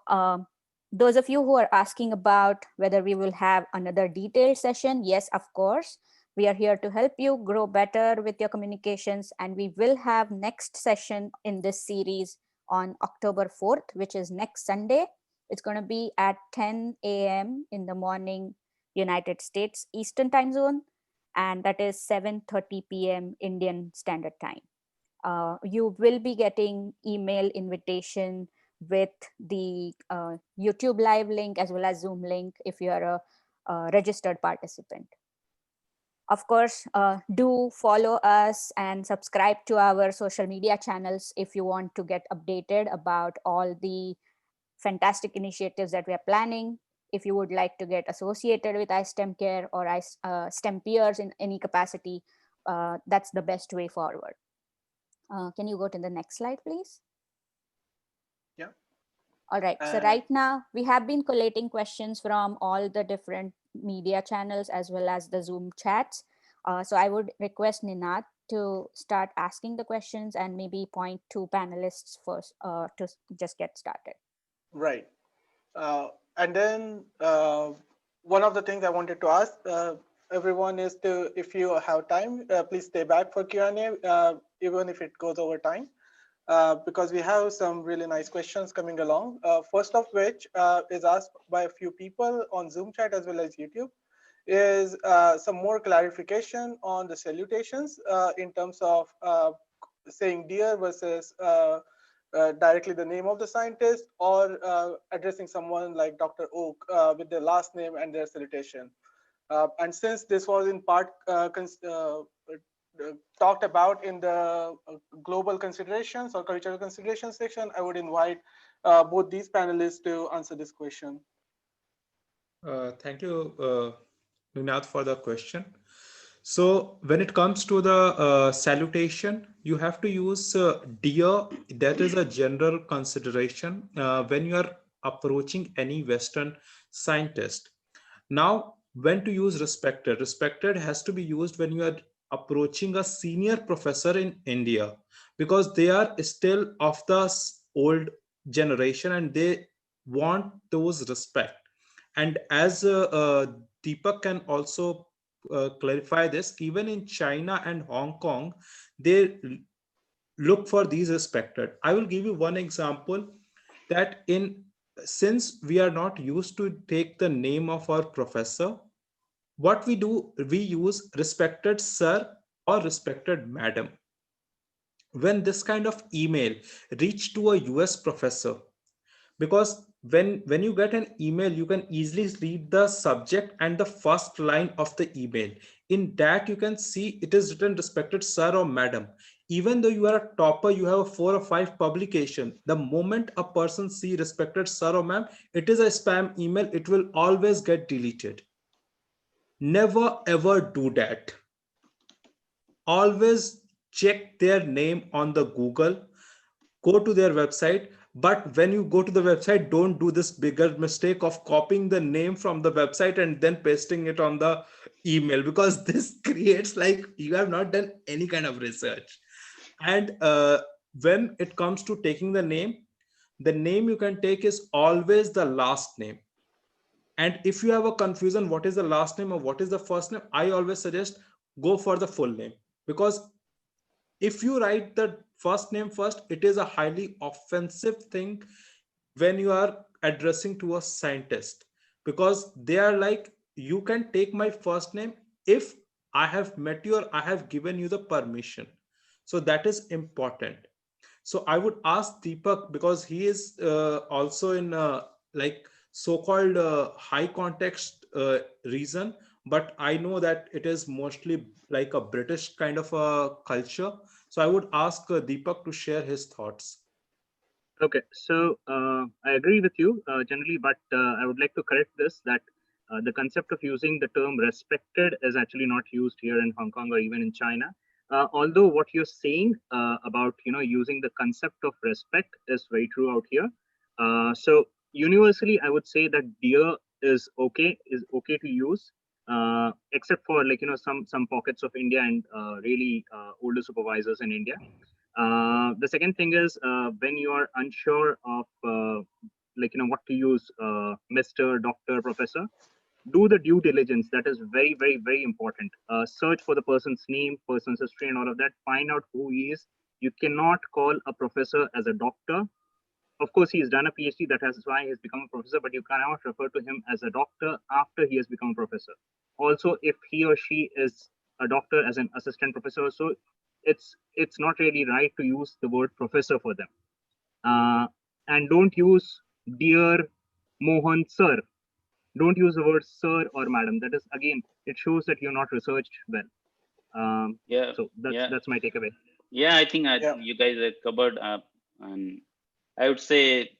those of you who are asking about whether we will have another detailed session, yes, of course. We are here to help you grow better with your communications, and we will have next session in this series on October 4th, which is next Sunday. It's going to be at 10 a.m. in the morning, United States Eastern Time Zone, and that is 7:30 p.m. Indian Standard Time. You will be getting email invitation with the YouTube live link as well as Zoom link if you are a registered participant. Of course, do follow us and subscribe to our social media channels if you want to get updated about all the fantastic initiatives that we are planning. If you would like to get associated with iSTEM Care or STEM peers in any capacity, that's the best way forward. Can you go to the next slide, please? Yeah. All right. So right now we have been collating questions from all the different media channels as well as the Zoom chats. So I would request Ninad to start asking the questions and maybe point to panelists first to just get started. Right. And then one of the things I wanted to ask everyone is to, if you have time, please stay back for Q&A, even if it goes over time, because we have some really nice questions coming along. First of which is asked by a few people on Zoom chat as well as YouTube, is some more clarification on the salutations in terms of saying dear versus directly the name of the scientist, or addressing someone like Dr. Oak with their last name and their salutation. And since this was in part talked about in the global considerations or cultural considerations section, I would invite both these panelists to answer this question. Thank you, Ninad, for the question. So when it comes to the salutation, you have to use dear. That is a general consideration when you are approaching any Western scientist. Now, when to use respected? Respected has to be used when you are approaching a senior professor in India, because they are still of the old generation and they want those respect. And as Deepak can also clarify this, even in China and Hong Kong, they look for these respected. I will give you one example, that since we are not used to take the name of our professor, what we do, we use respected sir or respected madam. When this kind of email reach to a US professor, because when you get an email, you can easily read the subject and the first line of the email. In that you can see it is written respected sir or madam. Even though you are a topper, you have a 4 or 5 publication, the moment a person see respected sir or ma'am, it is a spam email, it will always get deleted. Never ever do that. Always check their name on the Google, go to their website. But when you go to the website, don't do this bigger mistake of copying the name from the website and then pasting it on the email, because this creates like you have not done any kind of research. And when it comes to taking the name you can take is always the last name. And if you have a confusion what is the last name or what is the first name, I always suggest go for the full name, because if you write the first name first, it is a highly offensive thing when you are addressing to a scientist, because they are like, you can take my first name if I have met you or I have given you the permission. So that is important. So I would ask Deepak, because he is also in like so-called high context reason, but I know that it is mostly like a British kind of a culture. So I would ask Deepak to share his thoughts. Okay, so I agree with you generally, but I would like to correct this, that the concept of using the term respected is actually not used here in Hong Kong or even in China. Although what you're saying about using the concept of respect is very true out here. So universally, I would say that dear is okay to use, except for some pockets of India and really older supervisors in India. The second thing is when you are unsure of what to use, Mr., Doctor, Professor, do the due diligence. That is very, very, very important. Search for the person's name, person's history, and all of that. Find out who he is. You cannot call a professor as a doctor. Of course, he has done a PhD. That's why he has become a professor. But you cannot refer to him as a doctor after he has become a professor. Also, if he or she is a doctor as an assistant professor, so it's not really right to use the word professor for them. And don't use dear Mohan sir. don't use the word sir or madam. That is, again, it shows that you're not researched well. Yeah. So that's my takeaway. Yeah, I think Yeah. you guys are covered up, and I would say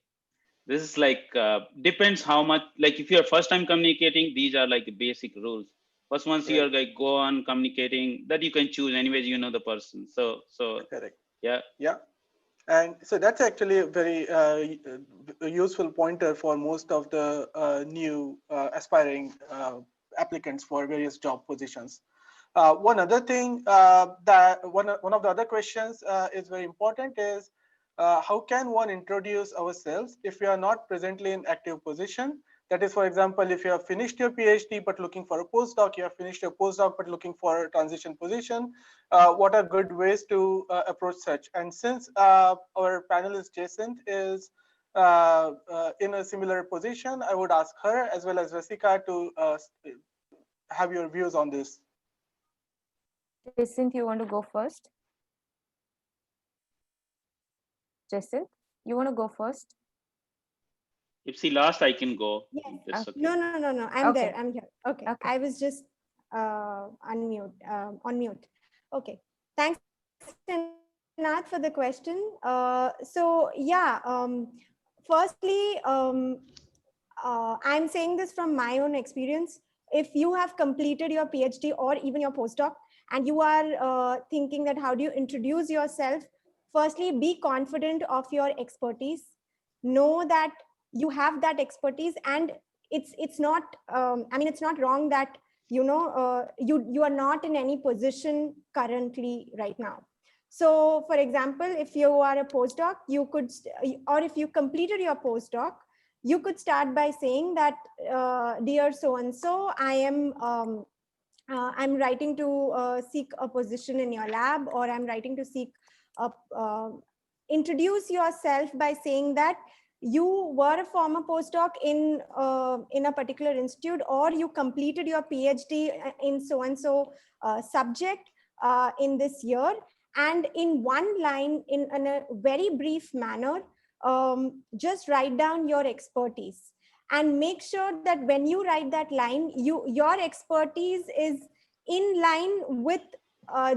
this is like depends how much. Like if you're first time communicating, these are like the basic rules. But once you are Right. like go on communicating, that you can choose. Anyways, you know the person. So Correct. yeah. Yeah. And so that's actually a very useful pointer for most of the new aspiring applicants for various job positions. One other thing that one of the other questions is very important is how can one introduce ourselves if we are not presently in active position? That is, for example, if you have finished your PhD but looking for a postdoc, you have finished your postdoc but looking for a transition position, what are good ways to approach such? And since our panelist Jacinth is in a similar position, I would ask her as well as Rasika to have your views on this. Jacinth, you want to go first? Jacinth, you want to go first? If she last, I can go. Yes. That's okay. No. I'm Okay. there. I'm here. Okay. Okay. I was just on mute. Okay. Thanks, Nath, for the question. Firstly, I'm saying this from my own experience. If you have completed your PhD or even your postdoc, and you are thinking that how do you introduce yourself, firstly, be confident of your expertise. Know that you have that expertise, and it's not. It's not wrong that you are not in any position currently right now. So, for example, if you are a postdoc, you could, or if you completed your postdoc, you could start by saying that, dear so and so, I'm writing to seek a position in your lab, or I'm writing to seek a, introduce yourself by saying that you were a former postdoc in a particular institute, or you completed your PhD in so and so subject in this year, and in one line, in a very brief manner, just write down your expertise, and make sure that when you write that line, your expertise is in line with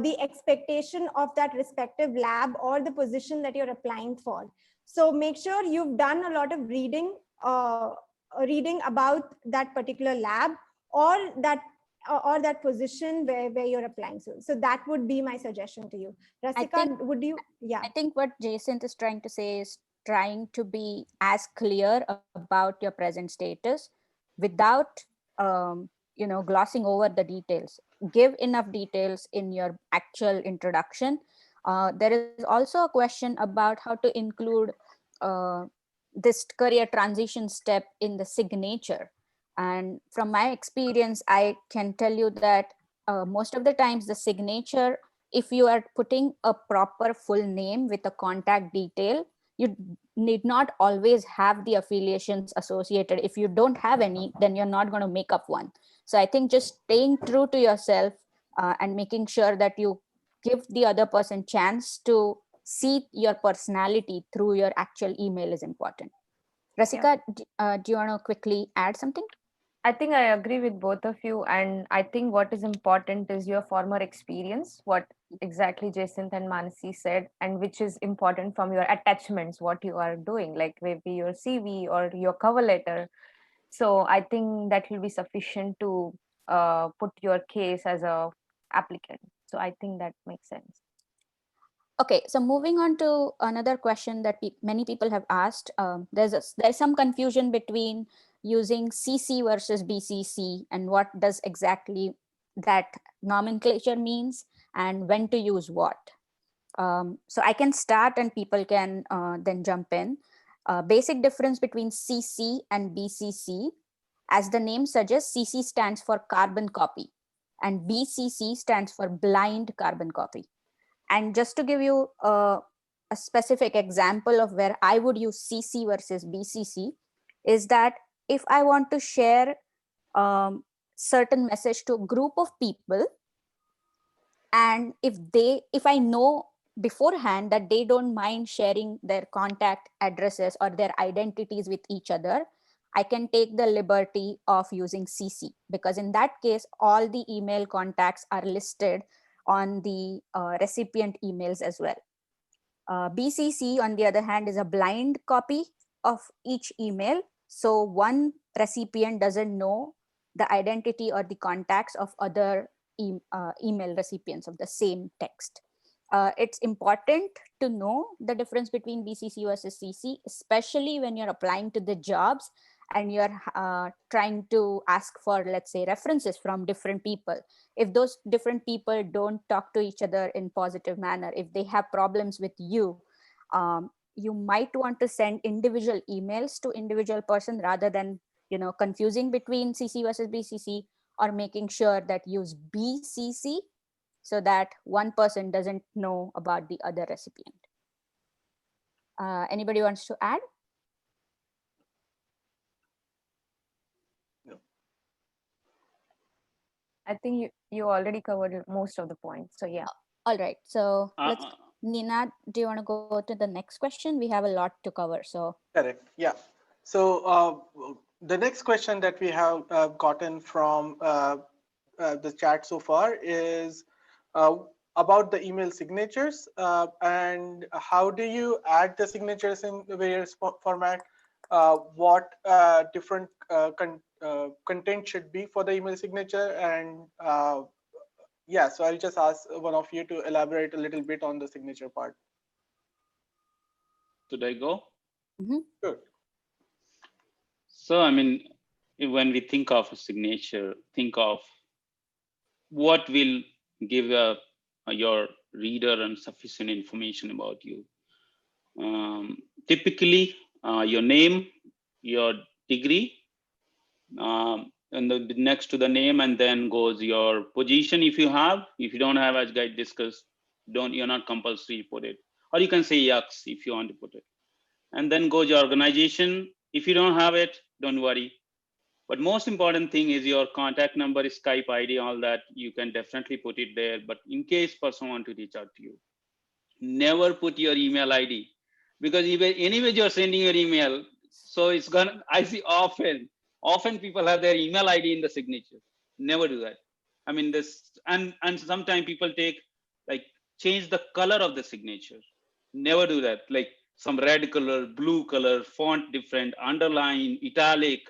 the expectation of that respective lab or the position that you're applying for. So make sure you've done a lot of reading about that particular lab or that position where you're applying. So that would be my suggestion to you. Rasika, would you? Yeah. I think what Jacinth is trying to say is trying to be as clear about your present status without, glossing over the details. Give enough details in your actual introduction. There is also a question about how to include uh, this career transition step in the signature. And from my experience, I can tell you that most of the times the signature, if you are putting a proper full name with a contact detail, you need not always have the affiliations associated. If you don't have any, then you're not going to make up one. So I think just staying true to yourself and making sure that you give the other person chance to see your personality through your actual email is important. Rasika, do you want to quickly add something? I think I agree with both of you, and I think what is important is your former experience, what exactly Jacinth and Manasi said, and which is important from your attachments, what you are doing, like maybe your CV or your cover letter. So I think that will be sufficient to put your case as a applicant. So I think that makes sense. Okay, so moving on to another question that many people have asked. There's some confusion between using CC versus BCC and what does exactly that nomenclature means and when to use what. So I can start and people can then jump in. Basic difference between CC and BCC. As the name suggests, CC stands for carbon copy and BCC stands for blind carbon copy. And just to give you a specific example of where I would use CC versus BCC is that if I want to share certain message to a group of people, and if I know beforehand that they don't mind sharing their contact addresses or their identities with each other, I can take the liberty of using CC, because in that case, all the email contacts are listed on the recipient emails as well. BCC, on the other hand, is a blind copy of each email. So one recipient doesn't know the identity or the contacts of other email recipients of the same text. It's important to know the difference between BCC versus CC, especially when you're applying to the jobs and you're trying to ask for, let's say, references from different people. If those different people don't talk to each other in positive manner, if they have problems with you, you might want to send individual emails to individual person rather than, confusing between CC versus BCC, or making sure that use BCC so that one person doesn't know about the other recipient. Anybody wants to add? I think you already covered most of the points. So yeah. All right. So let's, Nina, do you want to go to the next question? We have a lot to cover. So correct. Yeah. So the next question that we have gotten from the chat so far is about the email signatures and how do you add the signatures in the various format? What different content should be for the email signature? And yeah, so I'll just ask one of you to elaborate a little bit on the signature part. Should I go? Mm-hmm. Sure. So, I mean, when we think of a signature, think of what will give your reader and sufficient information about you. Typically, your name, your degree, and the next to the name, and then goes your position if you have. If you don't have, as guys discussed, you're not compulsory to put it, or you can say yucks if you want to put it. And then goes your organization. If you don't have it, don't worry. But most important thing is your contact number, Skype ID, all that. You can definitely put it there. But in case person want to reach out to you, never put your email ID, because anyway you're sending your email. So it's gonna, I see often people have their email ID in the signature. Never do that. I mean, this, and sometimes people take, like, change the color of the signature. Never do that. Like some red color, blue color, font different, underline, italic.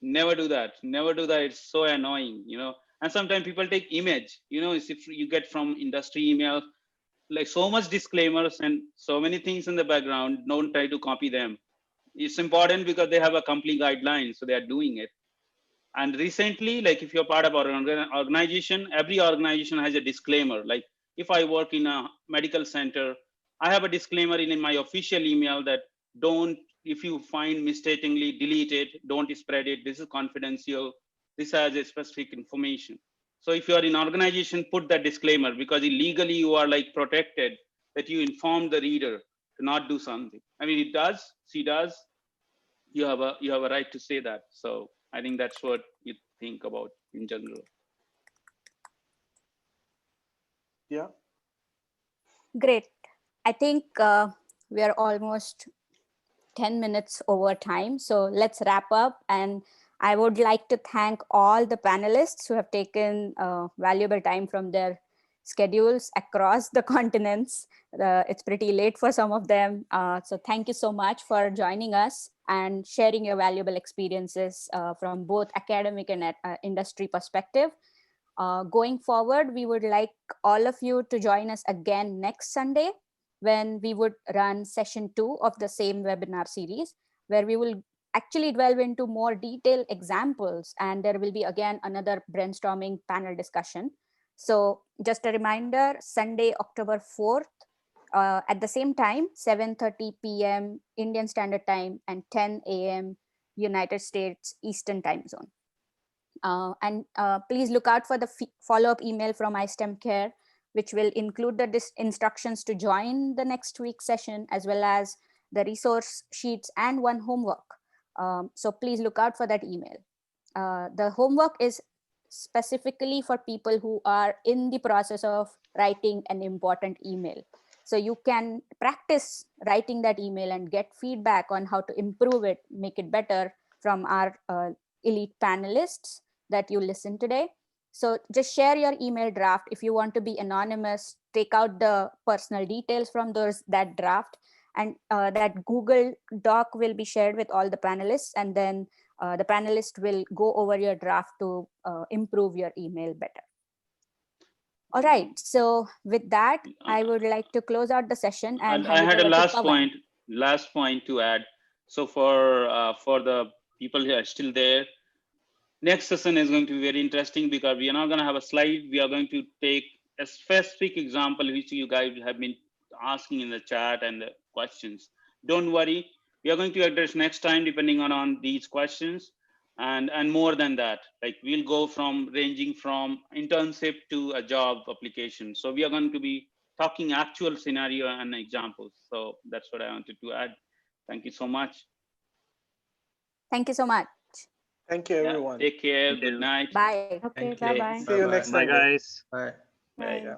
Never do that. Never do that. It's so annoying, And sometimes people take image, if you get from industry email, like so much disclaimers and so many things in the background. Don't try to copy them. It's important because they have a company guideline, so they are doing it. And recently, like if you're part of our organization, every organization has a disclaimer. Like if I work in a medical center, I have a disclaimer in my official email that if you find mistakenly, delete it, don't spread it. This is confidential. This has a specific information. So if you are in organization, put that disclaimer, because legally you are like protected, that you inform the reader to not do something. I mean, she does. You have a right to say that. So I think that's what you think about in general. Yeah. Great. I think we are almost 10 minutes over time. So let's wrap up. And I would like to thank all the panelists who have taken valuable time from their schedules across the continents. It's pretty late for some of them. So thank you so much for joining us and sharing your valuable experiences from both academic and industry perspective. Going forward, we would like all of you to join us again next Sunday, when we would run session 2 of the same webinar series, where we will actually delve into more detailed examples, and there will be again another brainstorming panel discussion. So just a reminder, Sunday, October 4th, at the same time, 7:30 p.m. Indian Standard Time and 10 a.m. United States Eastern Time Zone. And please look out for the follow-up email from iSTEM Care, which will include the instructions to join the next week's session, as well as the resource sheets and one homework. So please look out for that email. The homework is specifically for people who are in the process of writing an important email. So you can practice writing that email and get feedback on how to improve it, make it better from our elite panelists that you listened today. So just share your email draft. If you want to be anonymous, take out the personal details from that draft, and that Google Doc will be shared with all the panelists, and then the panelists will go over your draft to improve your email better. All right, so with that, I would like to close out the session and I had a Pawan. last point to add. So for the people who are still there, next session is going to be very interesting because we are not going to have a slide. We are going to take a specific example which you guys have been asking in the chat and the questions. Don't worry, we are going to address next time depending on these questions. And more than that, like we'll go from ranging from internship to a job application. So we are going to be talking actual scenario and examples. So that's what I wanted to add. Thank you so much. Thank you so much. Thank you, everyone. Take care. Thank you. Good night. Bye. Okay, Thank you. bye-bye. See you next Bye, time. guys. Bye. Bye. Yeah.